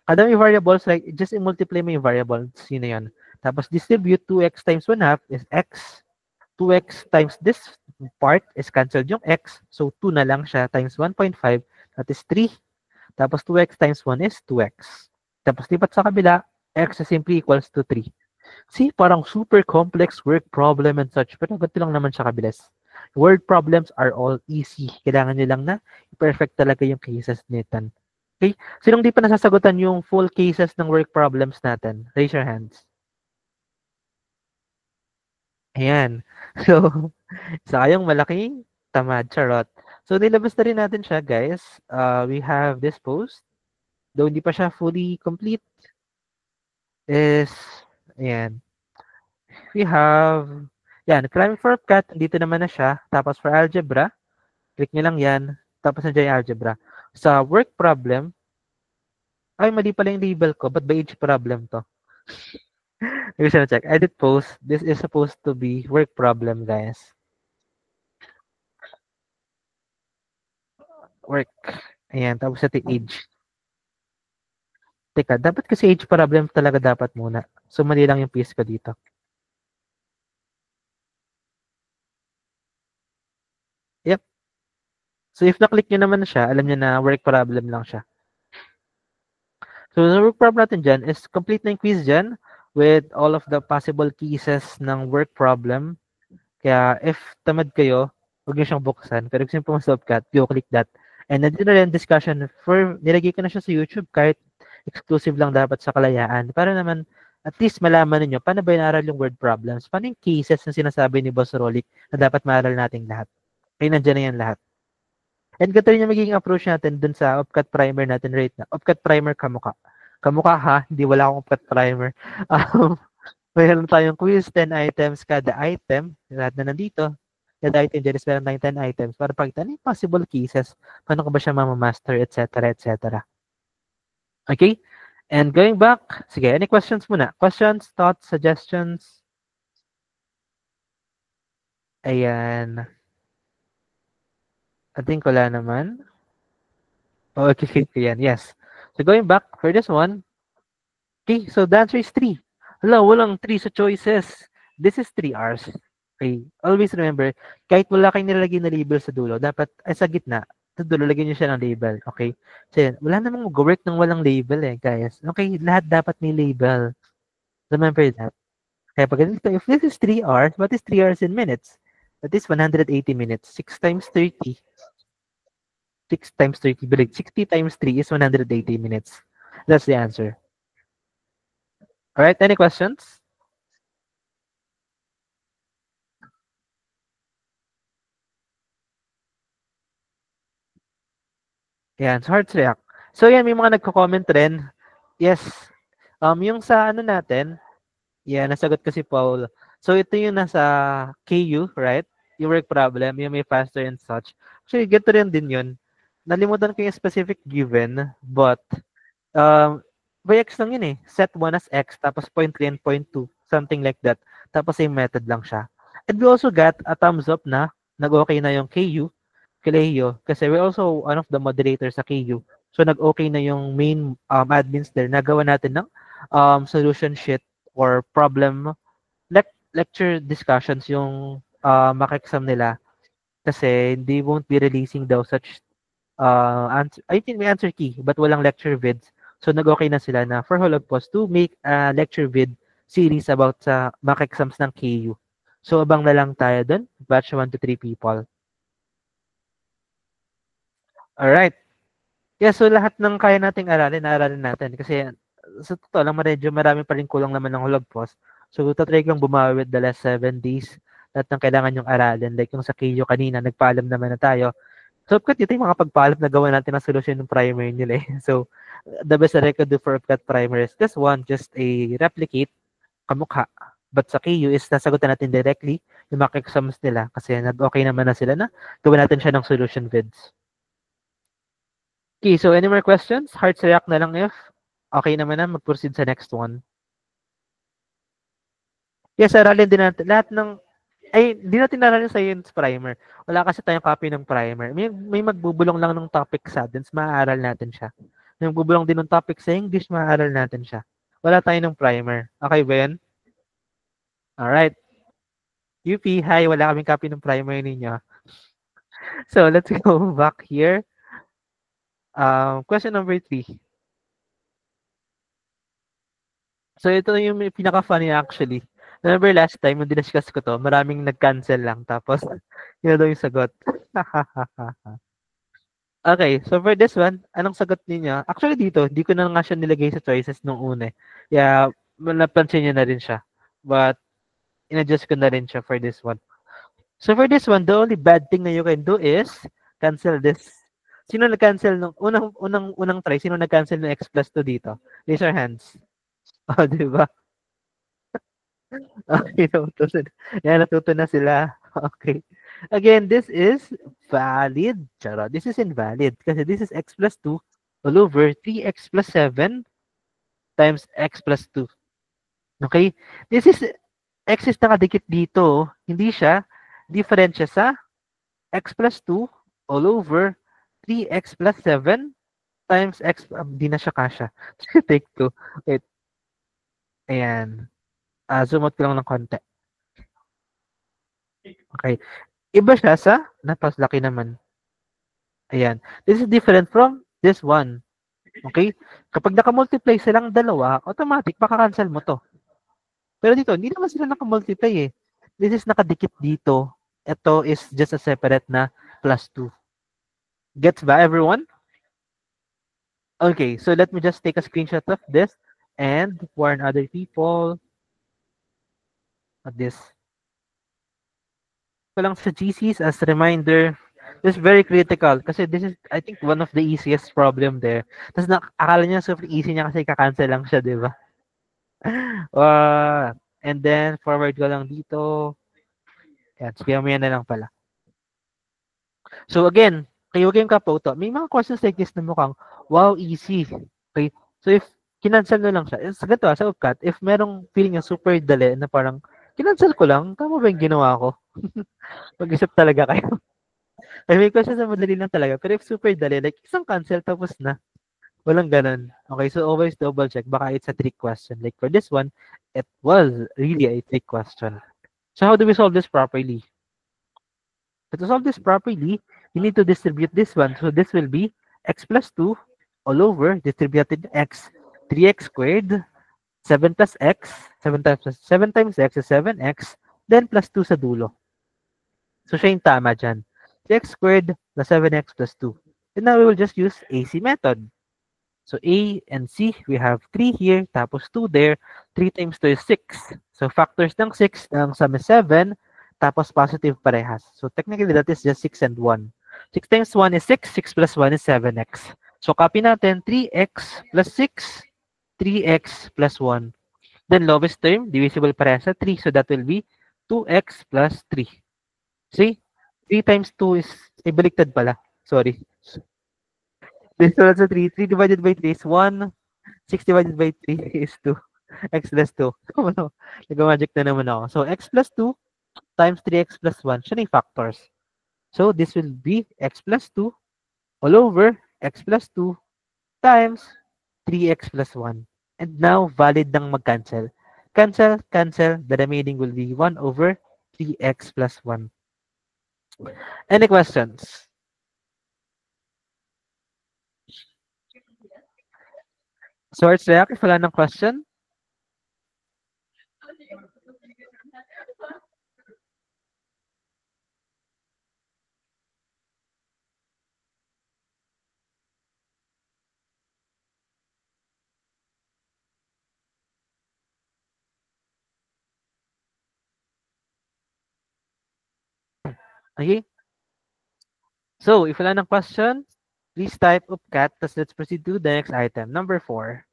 Kada may variables, like, just i-multiply mo yung variables. Yun na yun. Tapos, distribute 2x times 1 half is x. 2x times this part is cancelled yung x. So, 2 na lang siya times 1.5. That is 3. Tapos, 2x times 1 is 2x. Tapos, lipat sa kabila, x is simply equals to 3. See, parang super complex work problem and such. Pero ganito lang naman siya kabilis. Word problems are all easy. Kailangan nyo lang na perfect talaga yung cases natin. Okay? Sinong di pa nasasagutan yung full cases ng work problems natin? Raise your hands. Ayan. So, sayang malaking tamad. Charot. So, nilabas na rin natin siya, guys. We have this post. Though hindi pa siya fully complete. Is, ayan. We have, yan, climbing for cat, dito naman na siya. Tapos for algebra, click nyo lang yan. Tapos nandiyan yung algebra. Sa work problem, ay, mali pala yung label ko. Ba't ba age problem to? Here's na check. Edit post. This is supposed to be work problem, guys. Work. Ayan, tapos natin age. Teka, dapat kasi age problem talaga dapat muna. So, mali lang yung piece ko dito. Yep. So, if na-click nyo naman siya, alam nyo na work problem lang siya. So, the work problem natin dyan is complete na yung quiz dyan with all of the possible cases ng work problem. Kaya, if tamad kayo, huwag nyo siyang buksan. Pero kung po solve go click that. And nandito na rin discussion for, nilagay ko na siya sa YouTube kahit exclusive lang dapat sa Kalayaan. Para naman, at least malaman ninyo, paano ba inaral yung word problems? Paano yung cases na sinasabi ni Boss Rolik na dapat maaral nating lahat? Kaya nandiyan na yan lahat. And ganito rin yung magiging approach natin dun sa OPCAT primer natin right na. OPCAT primer kamukha. Kamukha ha, hindi wala akong OPCAT primer. Mayroon tayong quiz, 10 items kada item. Lahat na nandito. Kada item dyan is meron tayong 10 items para pagkita yung possible cases. Paano ko ba siya mamamaster, etc. etc. Okay? And going back, sige, any questions muna? Questions, thoughts, suggestions? Ayan. I think wala naman. Oh, okay, yan. Yes. So going back for this one, okay, so the answer is 3. Hala, walang 3 sa choices. This is 3 hours. Okay, always remember, kahit wala kayong nilalagay na label sa dulo, dapat, ay sa gitna, sa dulo, lagyan nyo siya ng label. Okay? So, wala namang mag-work ng walang label guys. Okay, lahat dapat may label. Remember that. Kaya pag if this is 3 hours, what is 3 hours in minutes? That is 180 minutes. 6 times 30. 6 times 30, balik. 60 times 3 is 180 minutes. That's the answer. Alright, any questions? Yan, so hearts react. So yan, may mga nagko-comment rin. Yes. Yung sa ano natin, yan, nasagot ko si Paul. So ito yung nasa KU, right? Yung work problem, yung may faster and such. Actually, ganito rin din yun. Nalimutan ko yung specific given, but by x lang yun Set 1 as x, tapos 0.3 and 0.2, something like that. Tapos same method lang siya. And we also got a thumbs up na nag-okay na yung KU, Kaleo, kasi we're also one of the moderators sa KU. So nag-okay na yung main admins there. Nagawa natin ng solution sheet or problem lecture discussions yung maka-exam nila kasi they won't be releasing daw such answer. I think may answer key but walang lecture vids. So nag-okay na sila na for Hologpost to make a lecture vid series about sa maka-exams ng KU. So abang na lang tayo dun, batch 1 to 3 people. Alright. Yeah, so lahat ng kaya nating aralin natin. Kasi sa totoo lang, medyo marami pa rin kulang naman ng Hologpost. So, tatry kong bumawi with the last 7 days. Lahat ng kailangan yung aralin. Like yung sa KU kanina, nagpaalam naman na tayo. So, ito yung mga pagpaalam na gawa natin ng solusyon ng primer nila So, the best that I could do for Upcut primer is this one, just a replicate kamukha. But sa KU is nasagutan natin directly yung mga exams nila kasi nag-okay naman na sila na gawin natin siya ng solution vids. Okay, so any more questions? Hearts react na lang if okay naman na, mag-proceed sa next one. Yes, aralin din natin. Lahat ng, di natin aralin sa science primer. Wala kasi tayong copy ng primer. May magbubulong lang ng topic sa atin, maaaral natin siya. May magbubulong din ng topic sa English, maaaral natin siya. Wala tayo ng primer. Okay ba yan? Alright. UP, hi, wala kaming copy ng primer ninyo. So, let's go back here. Question number 3. So, ito yung pinaka-funny actually. Remember last time, nung dinascuss ko to, maraming nag-cancel lang. Tapos, yun daw yung sagot. Okay, so for this one, anong sagot niya? Actually dito, di ko na nga siya nilagay sa choices nung una. Yeah, napansin niyo na rin siya. But, in-adjust ko na rin siya for this one. So for this one, the only bad thing na you can do is cancel this. Sino nag-cancel nung unang try? Sino nag-cancel ng X plus 2 dito? Raise your hands. Oh, di ba? Okay, natuto. Yan, natuto na sila. Okay. Again, this is valid. Charot. This is invalid. Kasi this is x plus 2 all over 3x plus 7 times x plus 2. Okay? This is, x is nakadikit dito. Hindi siya. Different siya sa x plus 2 all over 3x plus 7 times x, di na siya kasya. Take 2. Wait, ayan. Zoom out ko lang ng konti. Okay. Iba siya sa, napaslaki naman. Ayan. This is different from this one. Okay? Kapag naka-multiply silang dalawa, automatic, makakancel mo to. Pero dito, hindi naman sila naka-multiply eh. This is nakadikit dito. Ito is just a separate na plus 2. Gets ba, everyone? Okay, so let me just take a screenshot of this and warn other people of this. Ko lang sa GCs as a reminder, this is very critical kasi this is, I think, one of the easiest problem there. Tapos akala niya super easy niya kasi kakancel lang siya, di ba? And then, forward ko lang dito. Yan, sige, mamaya na lang pala. So again, kayo game ka po to. May mga questions like this na mukhang, wow, easy. Okay? So if kinancel mo lang siya, sa ganito, sa UPCAT, if merong feeling yung super dali na parang, kinancel ko lang, tama ba yung ginawa ko? Mag-isip talaga kayo. Ay, may questions na madali lang talaga. Pero if super dali, like isang cancel tapos na. Walang ganun. Okay, so always double check. Baka it's a trick question. Like for this one, it was really a trick question. So how do we solve this properly? So to solve this properly, you need to distribute this one. So this will be x plus 2 all over distributed x. 3x squared, 7 plus x, 7 times x is 7x, then plus 2 sa dulo. So siya yung tama dyan. 3x squared plus 7x plus 2. And now we will just use AC method. So A and C, we have 3 here, tapos 2 there. 3 times 2 is 6. So factors ng 6, ang sum is 7, tapos positive parehas. So technically, that is just 6 and 1. 6 times 1 is 6, 6 plus 1 is 7x. So copy natin, 3x plus 6, 3x plus 1. Then lowest term, divisible parehas sa 3, so that will be 2x plus 3. See? 3 times 2 is, baliktad pala. Sorry. This one sa 3. 3 divided by 3 is 1. 6 divided by 3 is 2. X plus 2. Ano? Nag-magic na naman ako. So, x plus 2 times 3x plus 1. Siya na yung factors. So, this will be x plus 2 all over x plus 2 times 3x plus 1. And now, valid nang mag-cancel. Cancel, cancel. The remaining will be 1 over 3x plus 1. Any questions? Swords react if wala ng question? Okay? So, if wala ng question, please type UPCAT, tapos let's proceed to the next item, number 4.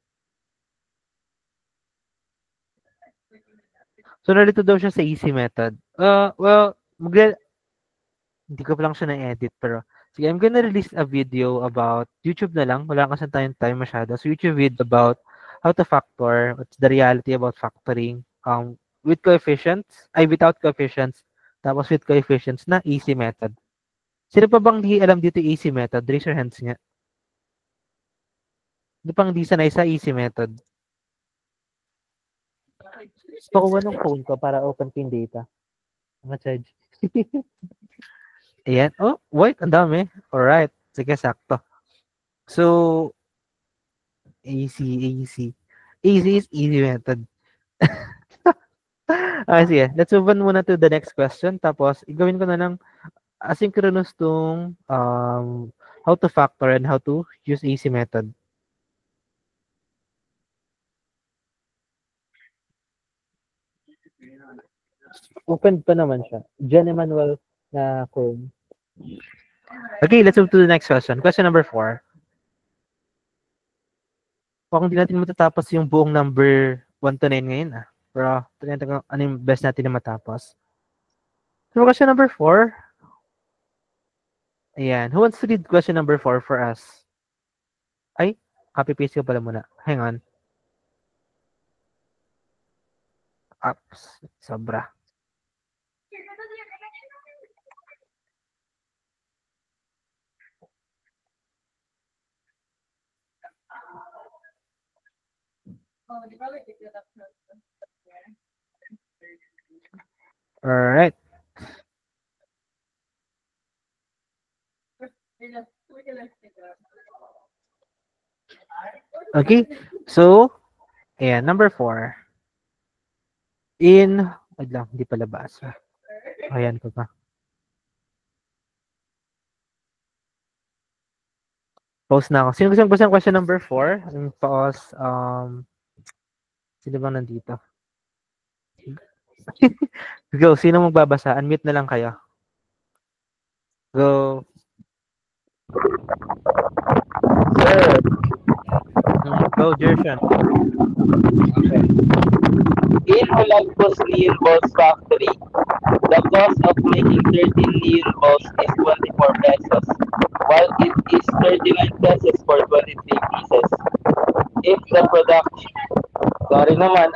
So, narito daw siya sa easy method. Well, hindi ko pa lang siya na-edit, pero sige, I'm gonna release a video about YouTube na lang. Wala kasi tayong time masyado. So, YouTube video about how to factor, what's the reality about factoring, with coefficients, without coefficients, tapos with coefficients na easy method. Sino pa bang di alam dito easy method? Raise your hands nga. Sino pang di sanay sa easy method? Pakuha ng phone ko para open ko yung data. Message. Ayan. Oh, wait, ang dami. Alright. Sige, sakto. So, easy. Easy is easy method. Okay, sige. Let's move on muna to the next question. Tapos, igawin ko na lang asynchronous tong how to factor and how to use easy method. Open pa naman siya. John Emmanuel na Chrome. Okay, let's move to the next question. Question number 4. Kung hindi natin matatapos yung buong number 1 to 9 ngayon, pero tingnan natin ano yung best natin na matapos. So, question number 4. Ayan. Who wants to read question number 4 for us? Ay, copy-paste ko pala muna. Hang on. Ups, sobra. Alright. Okay. So, ayan, number 4. Wait lang, hindi pala basa. Ayan ko pa. Pause na ako. Sino gusto ng question number 4? Pause. Sino bang nandito? Go. Sino magbabasa? Unmute na lang kayo. Go. Sir, Go, Jerson. okay. In Olagpos Neon Balls Factory, the cost of making 13 neon balls is 24 pesos, while it is 39 pesos for 23 pieces. If the production... Sorry naman.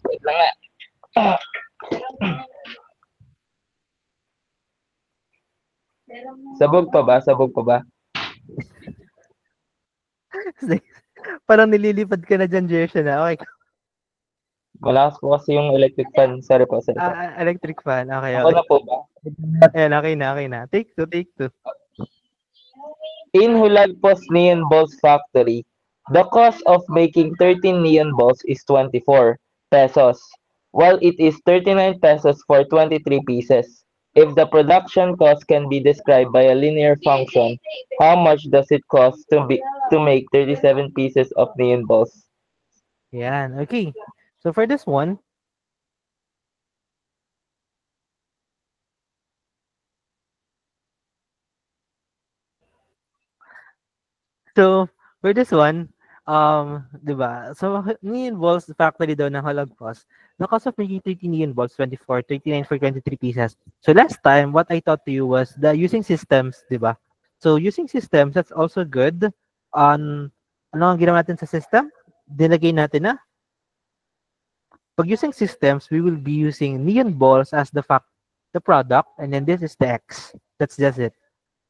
Wait lang nga. Sabog pa ba? Sabog pa ba? Parang nililipad ka na dyan, Jerson. Okay. Malakas po kasi yung electric fan. Sorry po, sorry po. Electric fan. Okay, Ako okay. na po ba? Ayan, okay na. Take two. In Hulagpos Neon Balls Factory, the cost of making 13 neon balls is 24 pesos, while it is 39 pesos for 23 pieces. If the production cost can be described by a linear function, how much does it cost to make 37 pieces of neon balls? Yan. Okay. So for this one, di ba? So, neon balls factory daw ng Halagpos. The cost of making 30 neon balls, 24, 39 for 23 pieces. So, last time, what I taught to you was the using systems, di ba? So, using systems, that's also good. Ano ang ginawa natin sa system? Dinagay natin na pag using systems, we will be using neon balls as the product, and then this is the X. That's just it.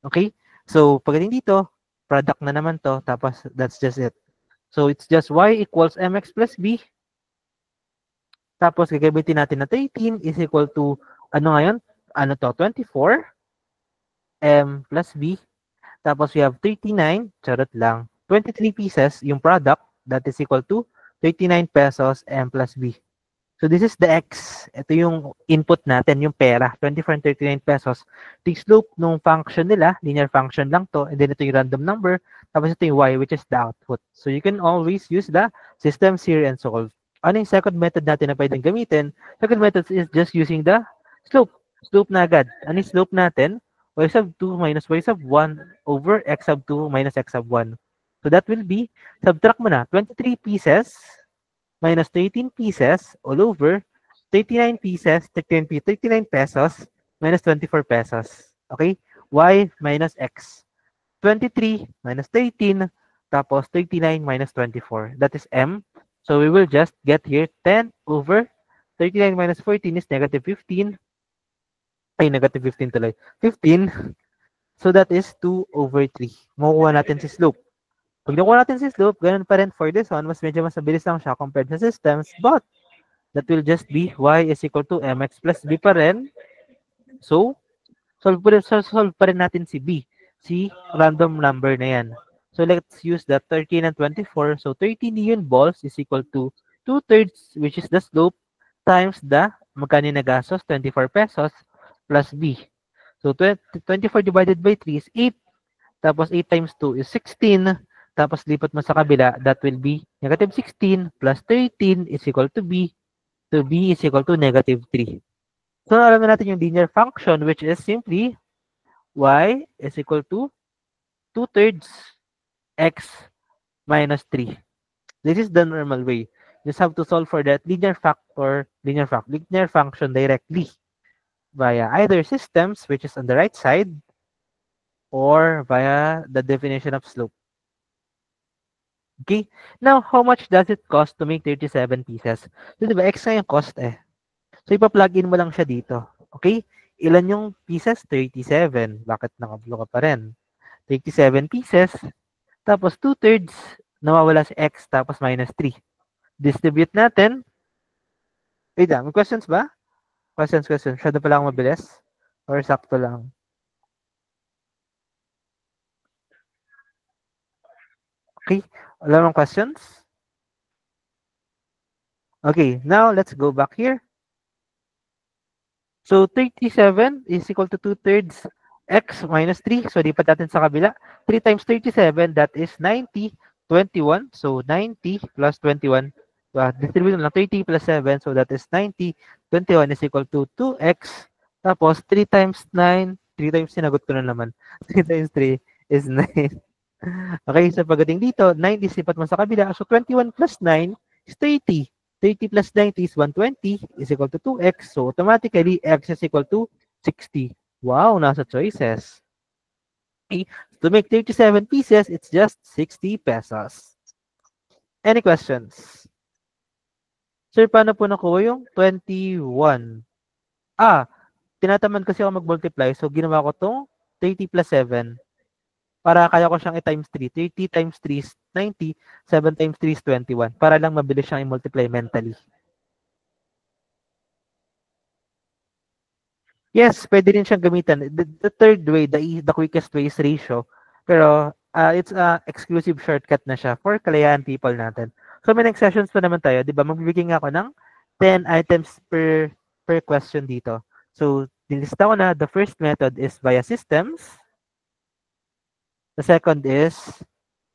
Okay? So, pagdating dito, product na naman to, tapos that's just it. So, it's just y equals mx plus b. Tapos, gagamitin natin na 13 is equal to, ano ngayon? Ano to? 24 m plus b. Tapos, we have 39, charot lang. 23 pieces, yung product, that is equal to 39 pesos m plus b. So, this is the X. Ito yung input natin, yung pera. 24 and 39 pesos. Ito yung slope ng function nila. Linear function lang to. And then ito yung random number. Tapos ito yung Y, which is the output. So, you can always use the systems here and solve. Ano yung second method natin na pwedeng gamitin? Second method is just using the slope. Slope na agad. Ano yung slope natin? Y sub 2 minus Y sub 1 over X sub 2 minus X sub 1. So, that will be, subtract mo na, 23 pieces minus 13 pieces all over 39 pieces, 39 pesos minus 24 pesos. Okay? Y minus X. 23 minus 13, tapos 39 minus 24. That is M. So we will just get here 10 over 39 minus 14 is negative 15. Ay, negative 15 tuloy. 15. So that is 2 over 3. Makukuha natin si slope. Pag nakuha natin si slope, ganun pa rin for this one, medyo mas mabilis lang siya compared sa systems, but that will just be y is equal to mx plus b pa rin. So, solve pa rin natin si b, si random number na yan. So, let's use the 13 and 24. So, 13 neon balls is equal to 2/3, which is the slope, times the, magkano na gastos, 24 pesos, plus b. So, 24 divided by 3 is 8. Tapos, 8 times 2 is 16. Tapos, lipat mo sa kabila, that will be negative 16 plus 13 is equal to b. So, b is equal to negative 3. So, alam na natin yung linear function, which is simply y is equal to 2/3 x minus 3. This is the normal way. You just have to solve for that linear function directly via either systems, which is on the right side, or via the definition of slope. Okay? Now, how much does it cost to make 37 pieces? So, diba, X na yung cost eh. So, ipa-plug in mo lang siya dito. Okay? Ilan yung pieces? 37. Bakit nakablo ka pa rin? 37 pieces. Tapos, 2/3, nawawala si X, tapos minus 3. Distribute natin. Wait lang, may questions ba? Questions. Masyado pala akong mabilis? Or sakto lang? Okay, wala mga questions? Okay, now let's go back here. So 37 is equal to 2/3 x minus 3. So lipat natin sa kabila. 3 times 37, that is 90, 21. So 90 plus 21. Distribute lang 30 plus 7. So that is 90. 21 is equal to 2x. Tapos 3 times 9. 3 times sinagot ko na naman. 3 times 3 is 9. Okay, so pagdating dito, 90 sipat mo sa kabila. So 21 plus 9 is 30. 30 plus 90 is 120 is equal to 2x. So automatically, x is equal to 60. Wow, nasa choices. Okay. To make 37 pieces, it's just 60 pesos. Any questions? Sir, paano po nakuha yung 21? Tinatamad kasi ako mag-multiply. So ginawa ko tong 30 plus 7. Para kaya ko siyang i-times 3. 30 times 3 is 90. 7 times 3 is 21. Para lang mabilis siyang i-multiply mentally. Yes, pwede rin siyang gamitan. The third way, the quickest way is ratio. Pero it's a exclusive shortcut na siya for Kalayaan people natin. So may next sessions pa naman tayo. Diba? Magbibigay nga ako ng 10 items per question dito. So nilista ko na the first method is via systems. The second is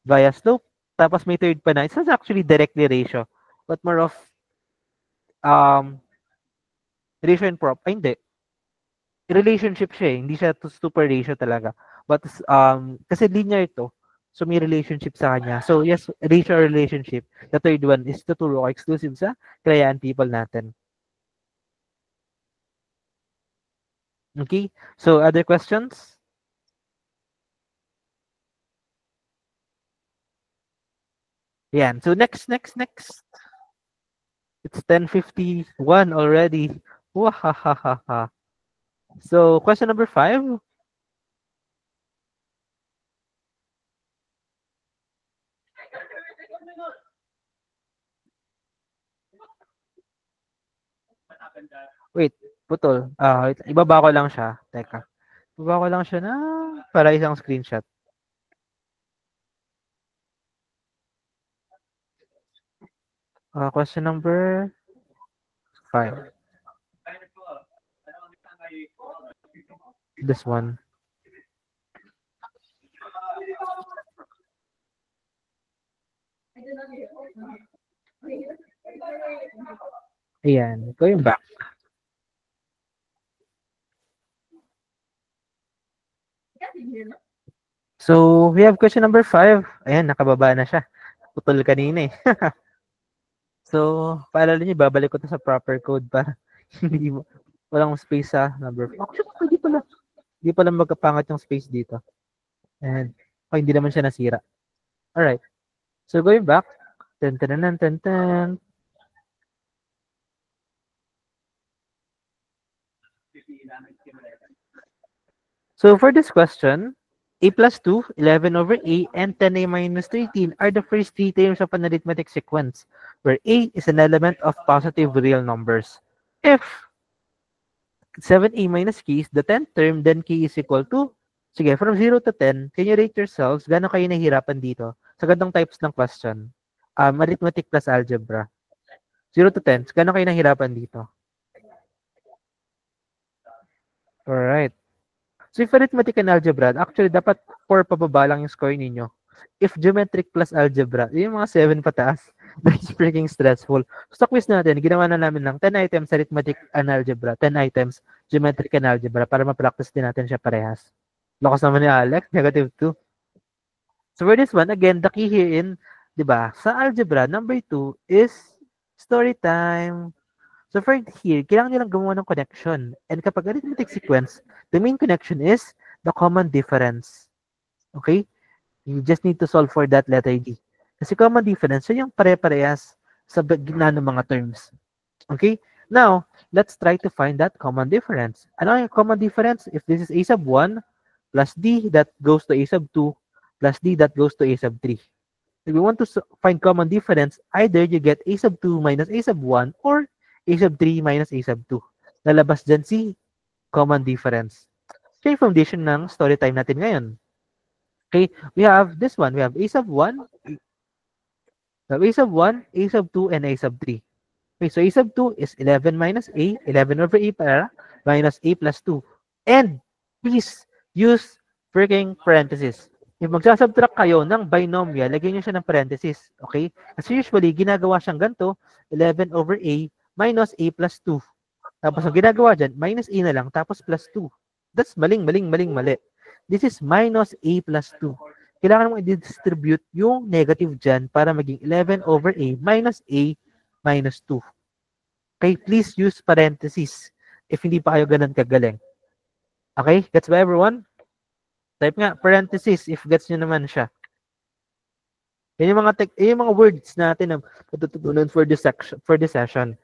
via slope. Tapos may third pa na. It's not actually directly ratio, but more of ratio and prop. Ay, hindi. Relationship siya eh. Hindi siya super ratio talaga. But kasi linear ito. So may relationship sa kanya. So yes, ratio or relationship. The third one is tuturo ko exclusive sa Kalayaan people natin. Okay? So other questions? Yan. So next. It's 10:51 already. Wahahaha. So question number 5. Wait, putol. Ibaba ko lang siya. Teka. Ibaba ko lang siya na para isang screenshot. Question number 5. This one. Ayan. Going back. So, we have question number 5. Ayan, nakababa na siya. Putol kanina eh. So, paalala niyo, babalik ko to sa proper code para hindi walang space sa number 5. Actually, pwede pala. Hindi pala magkapangat yung space dito. And, hindi naman siya nasira. Alright. So, going back. Ten. So, for this question, a plus 2, 11 over a, and 10a minus 13 are the first three terms of an arithmetic sequence, where a is an element of positive real numbers. If 7a minus k is the 10th term, then k is equal to, sige, from 0 to 10, can you rate yourselves? Gano'n kayo nahihirapan dito? Sa gandang types ng question. Arithmetic plus algebra. 0 to 10, gano'n kayo nahihirapan dito? Alright. So if arithmetic and algebra, actually dapat 4 pababa lang yung score ninyo. If geometric plus algebra, yung mga 7 pataas, that's freaking stressful. So sa quiz natin, ginawa na namin lang 10 items arithmetic and algebra, 10 items geometric and algebra para ma-practice din natin siya parehas. Lakas naman ni Alex, negative 2. So for this one, again, the key here in, di ba, sa algebra, number 2 is story time. So for here, kailangan nyo lang gumawa ng connection. And kapag arithmetic sequence, the main connection is the common difference. Okay? You just need to solve for that letter D. Kasi common difference, so yung pare-parehas sa gitna ng mga terms. Okay? Now, let's try to find that common difference. Ano yung common difference? If this is a sub 1 plus d that goes to a sub 2 plus d that goes to a sub 3. If we want to find common difference, either you get a sub 2 minus a sub 1 or a sub 3 minus a sub 2. Lalabas dyan si common difference. Siya yung foundation ng story time natin ngayon. Okay, we have this one. We have a sub 1, a sub 1, a sub 2, and a sub 3. Okay, so a sub 2 is 11 minus a, 11 over a para, minus a plus 2. And please use freaking parenthesis. If magsasubtract kayo ng binomial, lagyan nyo siya ng parenthesis. Okay? Kasi usually, ginagawa siyang ganito, 11 over a minus a plus 2. Tapos ang ginagawa dyan, minus a na lang, tapos plus 2. That's mali. This is minus a plus 2. Kailangan mong i-distribute yung negative dyan para maging 11 over a minus 2. Okay? Please use parenthesis if hindi pa kayo ganun kagaling. Okay? Gets ba everyone? Type nga, parenthesis, if gets nyo naman siya. Yan yung mga words natin na matututunan for this session.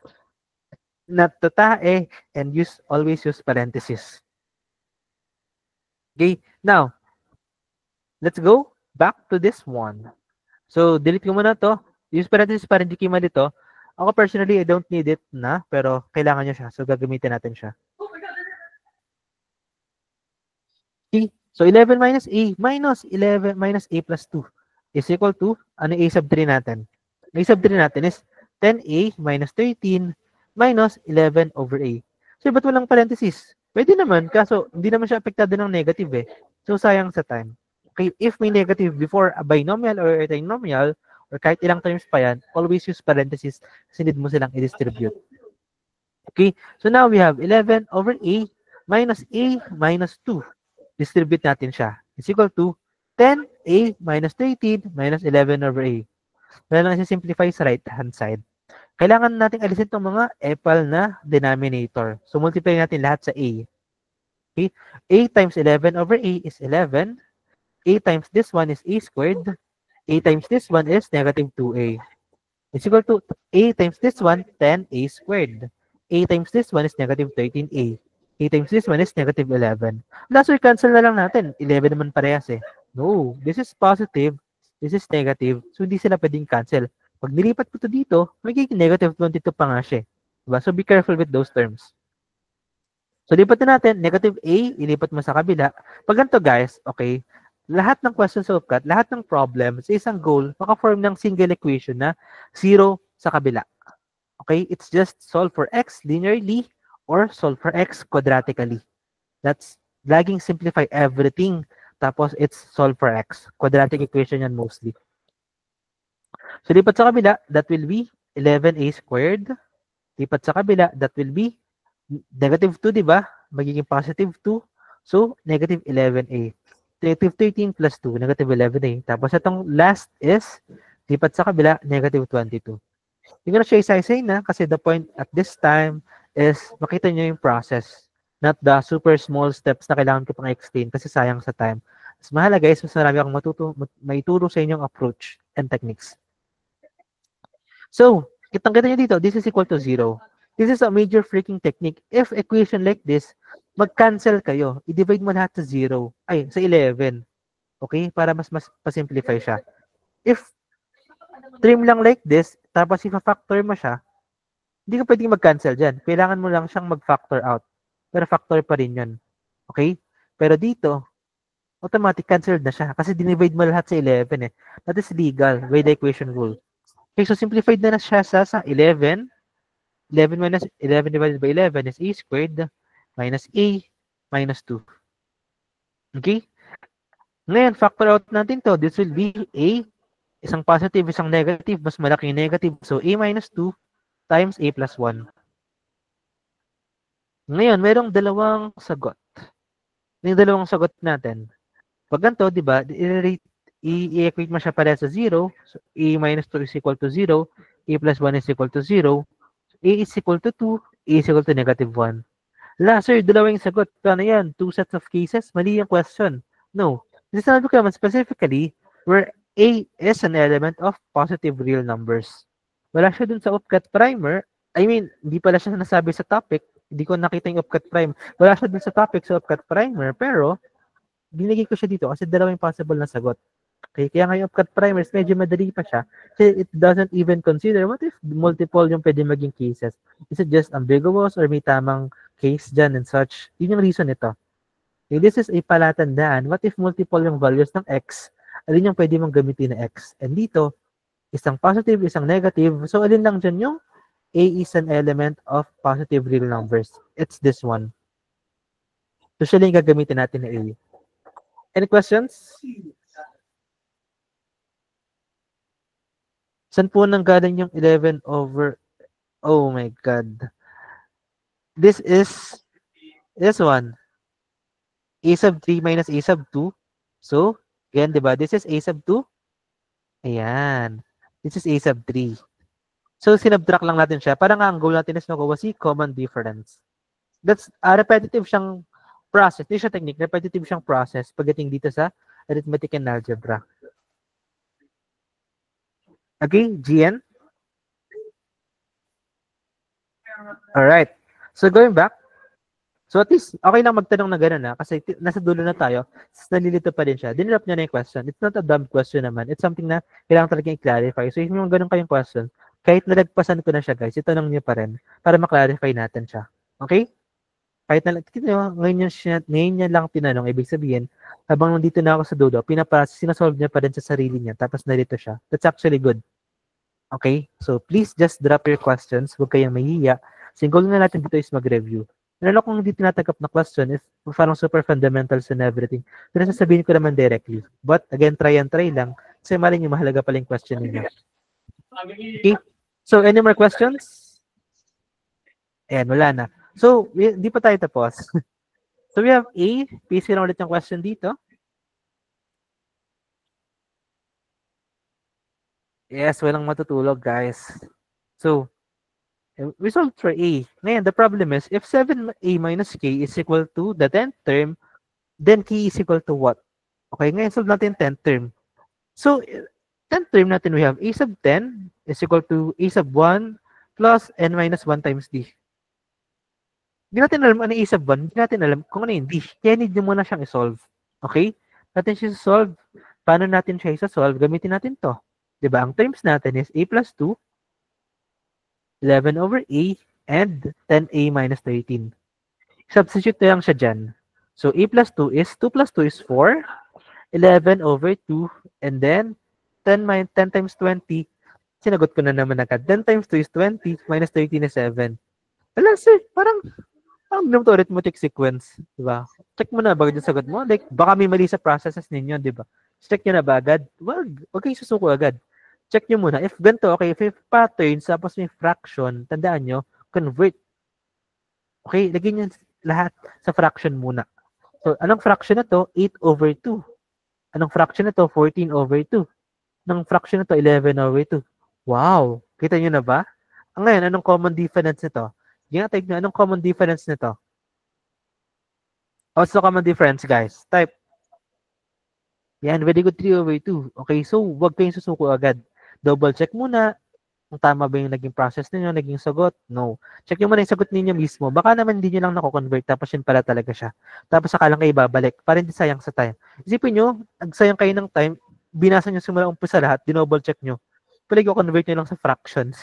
Not to tae, and always use parenthesis. Okay, now, let's go back to this one. So, delete ko muna to. Use parenthesis para hindi kayo malito. Ako personally, I don't need it na, pero kailangan nyo siya. So, gagamitin natin siya. Okay. So, 11 minus a minus 11 minus a plus 2 is equal to, ano a sub 3 natin? A sub 3 natin is 10a minus 13 minus 11 over a. So, ba't walang parenthesis? Pwede naman, kaso hindi naman siya apektado ng negative eh. So, sayang sa time. Okay, if may negative before a binomial or a trinomial, or kahit ilang terms pa yan, always use parenthesis kasi need mo silang i-distribute. Okay, so now we have 11 over a minus 2. Distribute natin siya. Is equal to 10a minus 13 minus 11 over a. Wala lang simplify sa right-hand side. Kailangan natin alisin itong mga equal na denominator. So, multiply natin lahat sa a. Okay? A times 11 over a is 11. A times this one is a squared. A times this one is negative 2a. Is equal to a times this one, 10a squared. A times this one is negative 13a. A times this one is negative 11. Last week, cancel na lang natin. 11 naman parehas eh. No, this is positive. This is negative. So, hindi sila pwedeng cancel. Pag nilipat ko to dito, magiging negative 22 pa nga siya. Diba? So, be careful with those terms. So, lipat na natin. Negative a, ilipat mo sa kabila. Pag ganito guys, okay, lahat ng questions of cut, lahat ng problem sa isang goal, maka-form ng single equation na 0 sa kabila. Okay, it's just solve for x linearly or solve for x quadratically. That's laging simplify everything. Tapos, it's solve for x. Quadratic equation yan mostly. So, lipat sa kabila, that will be 11a squared. Lipat sa kabila, that will be negative 2, di ba? Magiging positive 2. So, negative 11a. Negative 13 plus 2, negative 11a. Tapos, itong last is, lipat sa kabila, negative 22. Hindi ko na siya isa-isay na kasi the point at this time is makita nyo yung process, not the super small steps na kailangan ko pang explain kasi sayang sa time. Mas mahalaga is mas marami akong maituro sa inyong approach and techniques. So, kitang-kita nyo dito, this is equal to 0. This is a major freaking technique. If equation like this, mag-cancel kayo. I-divide mo lahat sa 0. Ay, sa 11. Okay? Para mas pasimplify siya. If trim lang like this, tapos i-factor mo siya, hindi ka pwedeng mag-cancel dyan. Kailangan mo lang siyang mag-factor out. Pero factor pa rin yun. Okay? Pero dito, automatic canceled na siya. Kasi dinivide mo lahat sa 11 eh. That is legal by the equation rule. Okay, so simplified na siya sa 11. 11 minus 11 divided by 11 is a squared minus a minus 2. Okay? Ngayon, factor out natin to. This will be a, isang positive, isang negative, mas malaki yung negative. So, a minus 2 times a plus 1. Ngayon, merong dalawang sagot. Yung dalawang sagot natin. Pag ganito, di ba, i-equate mo siya para sa 0. So, a minus 2 is equal to 0. A plus 1 is equal to 0. A is equal to 2. A is equal to negative 1. Sir, dalawang sagot. Paano yan? 2 sets of cases? Mali yung question. No. This is not naman specifically where a is an element of positive real numbers. Wala siya dun sa upcut primer. I mean, hindi pala siya nasabi sa topic. Hindi ko nakita yung upcut primer. Wala siya dun sa topic sa upcut primer. Pero, binigay ko siya dito kasi dalawang possible na sagot. Okay, kaya nga yung upcut primers, medyo madali pa siya. Kasi it doesn't even consider what if multiple yung pwede maging cases. Is it just ambiguous or may tamang case dyan and such? Yun yung reason ito. Okay, this is a palatandaan. What if multiple yung values ng x? Alin yung pwede mong gamitin na x? And dito, isang positive, isang negative. So, alin lang dyan yung A is an element of positive real numbers. It's this one. So, siya lang yung gagamitin natin na A. Any questions? Saan po nang galing yung 11 over... Oh my God. This is this one. A sub 3 minus A sub 2. So, again, di ba? This is A sub 2. Ayan. This is A sub 3. So, sinubtract lang natin siya. Parang ang goal natin is makuha si common difference. That's repetitive siyang process. Hindi siya technique. Repetitive siyang process pagdating dito sa arithmetic and algebra. Okay, GN? Alright. So, going back. So, at least, okay lang magtanong na gano'n kasi nasa dulo na tayo. Nalilito pa din siya. Dinrap niya na yung question. It's not a dumb question naman. It's something na kailangan talaga i-clarify. So, if yung ganun kayong question, kahit nalagpasan ko na siya, guys, itanong niyo pa rin para ma-clarify natin siya. Okay? Kahit ngayon niya lang tinanong, ibig sabihin, habang nandito na ako sa dulo, sinasolve niya pa rin sa sarili niya, tapos narito siya. That's actually good. Okay? So, please just drop your questions. Huwag kayong mahihiya. Single na natin dito is mag-review. Lalo kung hindi tinatanggap na question, if parang super fundamentals and everything, pero sasabihin ko naman directly. But, again, try and try lang. Kasi mali nyo, mahalaga pala yung question ninyo. Okay? So, any more questions? Ayan, wala na. So, di pa tayo tapos. So, we have A. PC lang ulit yung question dito. Yes, walang matutulog, guys. So, we solved for A. Ngayon, the problem is, if 7A minus K is equal to the 10th term, then K is equal to what? Okay, ngayon, solve natin 10th term. So, 10th term natin, we have A sub 10 is equal to A sub 1 plus N minus 1 times D. Hindi natin alam ano A sub 1, hindi natin alam kung ano yung D. Kaya need nyo muna siyang isolve. Okay? Natin siya solve. Paano natin siya isa-solve? Gamitin natin to. Diba? Ang terms natin is A plus 2, 11 over A, and 10A minus 13. Substitute na lang siya dyan. So, A plus 2 plus 2 is 4, 11 over 2, and then 10 times 20, sinagot ko na naman agad. 10 times 2 is 20, minus 13 is 7. Wala, sir, parang ganun to arithmetic sequence, di ba? Check mo na bagad yung sagot mo. Like, baka may mali sa processes ninyo, di ba? Check nyo na ba agad? Wag kayong susuko agad. Check nyo muna. If ganito, okay, if patterns, tapos may fraction, tandaan nyo, convert. Okay, lagyan nyo lahat sa fraction muna. So, anong fraction na to? 8 over 2. Anong fraction na to? 14 over 2. Anong fraction na to? 11 over 2. Wow! Kita nyo na ba? Ngayon, anong common difference nito? Yung type nyo, anong common difference nito? Also common difference, guys. Type. Yan, very good, 3 over 2. Okay, so wag kayong susuko agad. Double check muna kung tama ba yung naging process ninyo, naging sagot. No. Check nyo muna yung sagot ninyo mismo. Baka naman hindi nyo lang nako-convert, tapos yun pala talaga siya. Tapos saka lang kayo babalik, para hindi sayang sa time. Isipin nyo, nagsayang kayo ng time, binasa nyo simula umpisa lahat, dinouble check nyo. Pwede ko convert nyo lang sa fractions.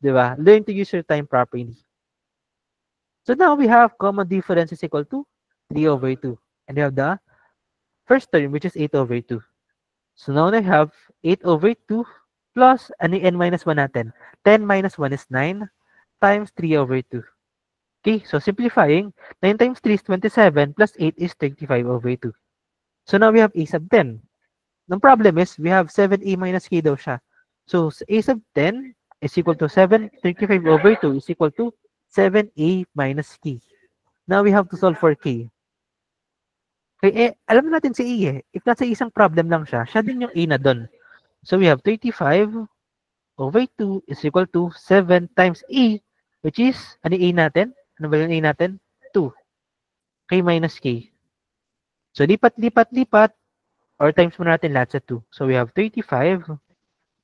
Diba? Learn to use your time properly. So now we have common difference is equal to 3 over 2. And we have the first term, which is 8 over 2. So now I have 8 over 2 plus ano n minus 1 natin? 10 minus 1 is 9 times 3 over 2. Okay, so simplifying, 9 times 3 is 27 plus 8 is 35 over 2. So now we have a sub 10. The problem is, we have 7a minus k daw siya. So a sub 10 is equal to 35 over 2 is equal to 7a minus k. Now we have to solve for k. Okay, alam natin si a eh. If nasa isang problem lang siya, siya din yung a na doon. So we have 35 over 2 is equal to 7 times a, which is, ano a natin? Ano ba yung a natin? 2. K minus k. So lipat, or times muna natin lahat sa 2. So we have 35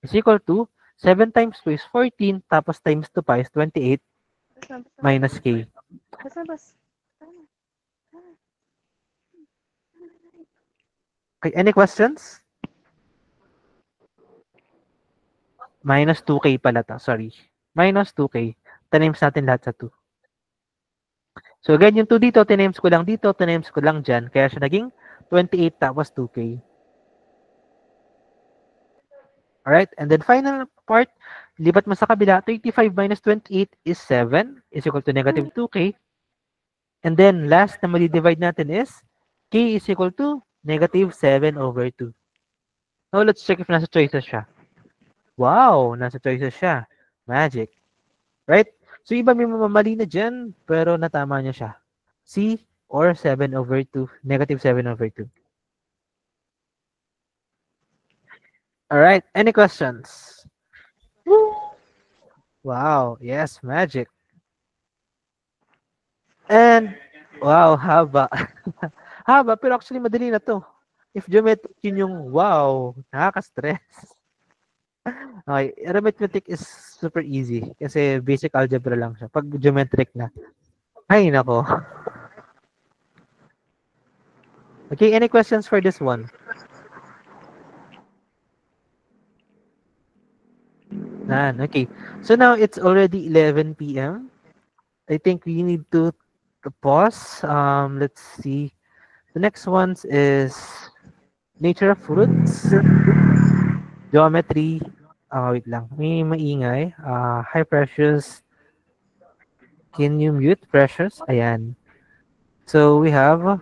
is equal to 7 times 2 is 14, tapos times 2 pa is 28 minus k. Okay, any questions? Minus 2k pala to, sorry. Minus 2k. Tinimes natin lahat sa 2. So again, yung 2 dito, tinimes ko lang dito, tinimes ko lang dyan. Kaya siya naging 28 tapos 2k. Alright, and then final part, lipat mo sa kabila, 35 minus 28 is 7, is equal to negative 2k. And then last na mali-divide natin is, k is equal to negative 7 over 2. Now let's check if nasa choices siya. Wow, nasa choices siya. Magic. Right? So iba may mamamali na dyan, pero natama niya siya. C or 7 over 2, negative 7 over 2. Alright, any questions? Wow, yes, magic. And, wow, haba. Haba, pero actually madali na to. If geometric yun yung, wow, nakaka-stress. Okay, arithmetic is super easy kasi basic algebra lang siya. Pag geometric na, ay nako. Okay, any questions for this one? None. Okay. So now it's already 11 p.m. I think we need to pause. Let's see. The next ones is nature of fruits, geometry. Wait lang. May maingay. Hi, Precious. Can you mute, Precious? Ayan. So we have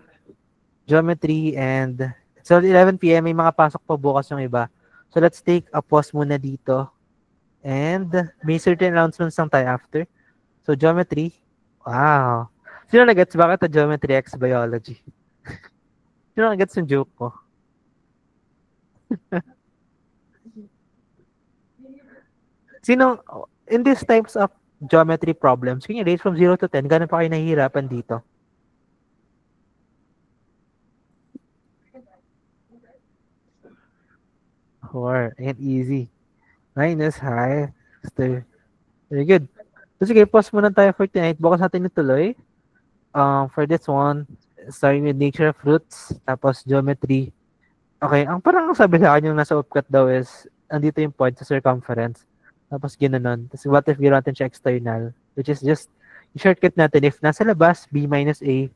geometry and it's 11 p.m. May mga pasok pa bukas yung iba. So let's take a pause muna dito. And may certain announcements lang tayo after. So geometry. Wow. Sino nag-gets bakit geometry X biology? Sino nag-gets yung joke ko? Sino, in these types of geometry problems, can you rate from 0 to 10, gano'n pa kayo nahihirapan dito? Four. And easy. 9 is high. Very good. So sige, pause muna tayo for tonight. Bukas natin ituloy. For this one, starting with nature of fruits, tapos geometry. Okay, ang parang sabi sa akin yung nasa upcut daw is, andito yung point sa circumference. Tapos ginanon. Tapos what if gano'n natin siya external? Which is just, yung shortcut natin, if nasa labas, B minus A,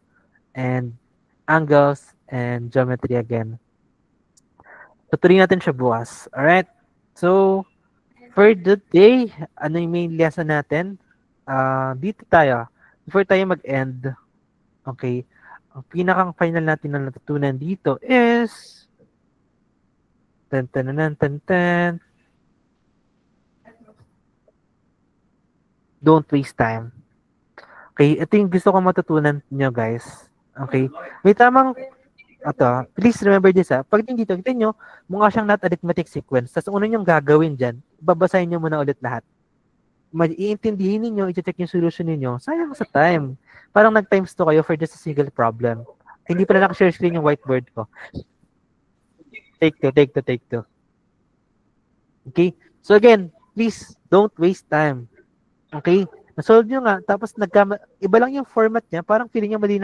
and angles, and geometry again. Tutuloy natin siya bukas. Alright? So, for the day, ano yung main lesson natin? Dito tayo. Before tayo mag-end, okay, ang pinakang final natin na natutunan dito is don't waste time. Okay, ito yung gusto ko matutunan nyo, guys. Okay, may tamang please remember this pag dito, kita nyo, mukha siyang not arithmetic sequence. Tapos una nyo gagawin dyan, babasahin nyo muna ulit lahat. Iintindihin ninyo, i-check yung solution ninyo, sayang sa time. Parang nag-times 2 kayo for just a single problem. Hindi pala naka-share screen yung whiteboard ko. Take two. Okay? So again, please, don't waste time. Okay? Na-solve nyo nga, tapos iba lang yung format niya, parang feeling niya mali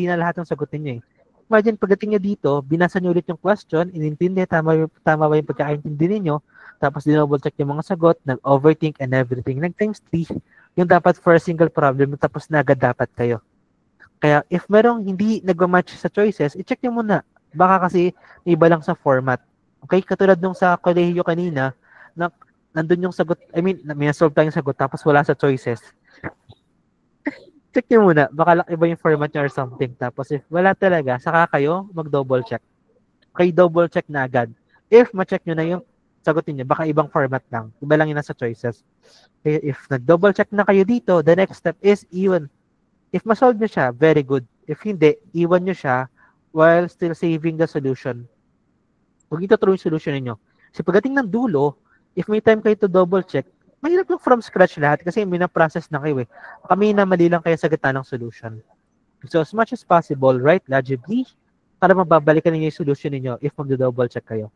na lahat ng sagutin niyo eh. Imagine, pagdating nyo dito, binasa nyo ulit yung question, inintindi, tama ba yung pagkakaintindi ninyo, tapos dinouble check yung mga sagot, nag-overthink and everything. Nag-times 3, yung dapat for a single problem, tapos na agad dapat kayo. Kaya, if merong hindi nag-match sa choices, i-check nyo muna. Baka kasi iba lang sa format. Okay? Katulad nung sa kolehiyo kanina, nandun yung sagot, may solve tayong sagot, tapos wala sa choices. Check nyo muna. Baka lang iba yung format nyo or something. Tapos if wala talaga, saka kayo mag-double check. Okay, double check na agad. If ma-check nyo na yung sagutin nyo, baka ibang format lang. Iba lang yung nasa choices. Okay, if nag-double check na kayo dito, the next step is iwan. If ma-solve nyo siya, very good. If hindi, iwan nyo siya while still saving the solution. Huwag ito true yung solution ninyo. Kasi pagdating ng dulo, if may time kayo to double check, mahirap yung from scratch lahat kasi may na-process na kayo eh. Kami na mali lang kayo sa gitna ng solution. So as much as possible, write logically para mababalikan ninyo yung solution ninyo if mag-double check kayo.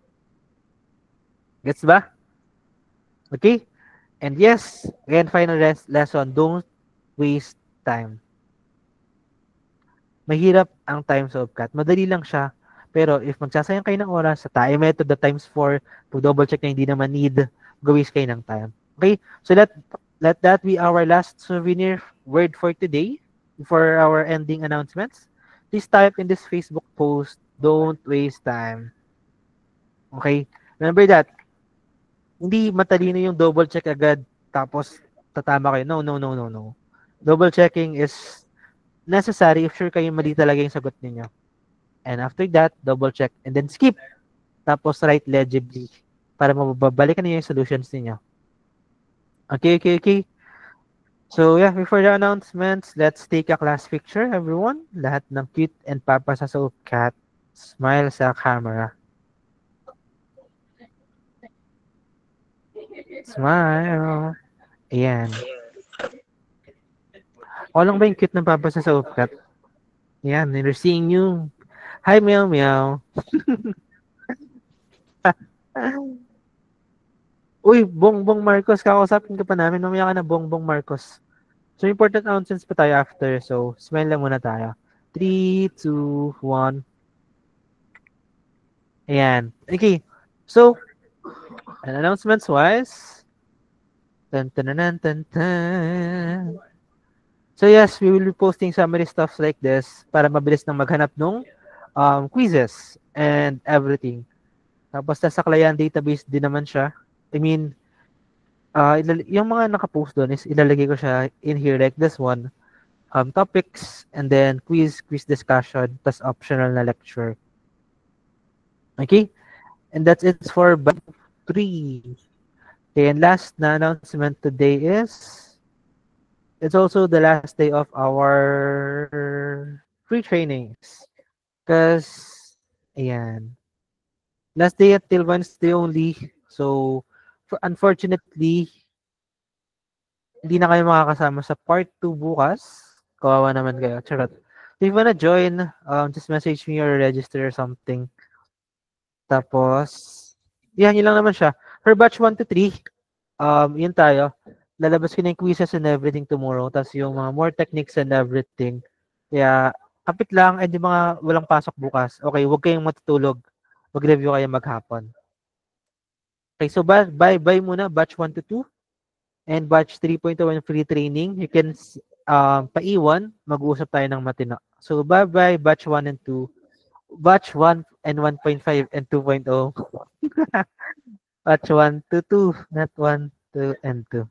Gets ba? Okay? And yes, again, final lesson, don't waste time. Mahirap ang time sa upcut. Madali lang siya. Pero if magsasayang kayo ng oras sa time method, the times 4, pag double check na hindi naman need, go-waste kayo ng time. Okay? So let that be our last souvenir word for today for our ending announcements. Please type in this Facebook post, don't waste time. Okay? Remember that. Hindi matalino yung double check agad tapos tatama kayo. No, no, no, no, no. Double checking is necessary if sure kayo mali talaga yung sagot ninyo. And after that, double check and then skip. Tapos write legibly para mababalikan niyo yung solutions ninyo. Okay. So yeah, before the announcements, let's take a class picture, everyone. Lahat ng cute and papa sa soap cat. Smile sa camera. Smile. Ayan. O lang ba yung cute ng papa sa soap cat? Ayan, they're seeing you. Hi, meow meow. Uy, Bongbong Marcos, kakausapin ka pa namin. Mamaya ka na, Bongbong Marcos. So, important announcements pa tayo after. So, smile lang muna tayo. 3, 2, 1. Ayan. Okay. So, announcements wise. Tan, tan, tan, tan, tan. So, yes, we will be posting summary stuff like this para mabilis nang maghanap ng quizzes and everything. Tapos, sa Client database din naman siya. I mean, yung mga nakapost doon is ilalagay ko siya in here like this one. Topics and then quiz discussion plus optional na lecture. Okay? And that's it for batch 3. Okay, and last na announcement today is it's also the last day of our free trainings. Because, ayan. Last day until Wednesday only. So, unfortunately, hindi na kayo makakasama sa part 2 bukas. Kawawa naman kayo. Charot. If you wanna join, just message me or register or something. Tapos, yun lang naman siya. For batch 1 to 3, yun tayo. Lalabas ko na yung quizzes and everything tomorrow. Tapos yung mga more techniques and everything. Kaya, kapit lang. And yung mga walang pasok bukas. Okay, huwag kayong matutulog. Mag-review kayo maghapon. Okay, so bye muna, batch 1 to 2. And batch 3.1 free training. You can paiwan, mag-uusap tayo ng matino. So bye-bye, batch 1 and 2. Batch 1 and 1.5 and 2.0. Batch 1 to 2, not 1, 2, and 2.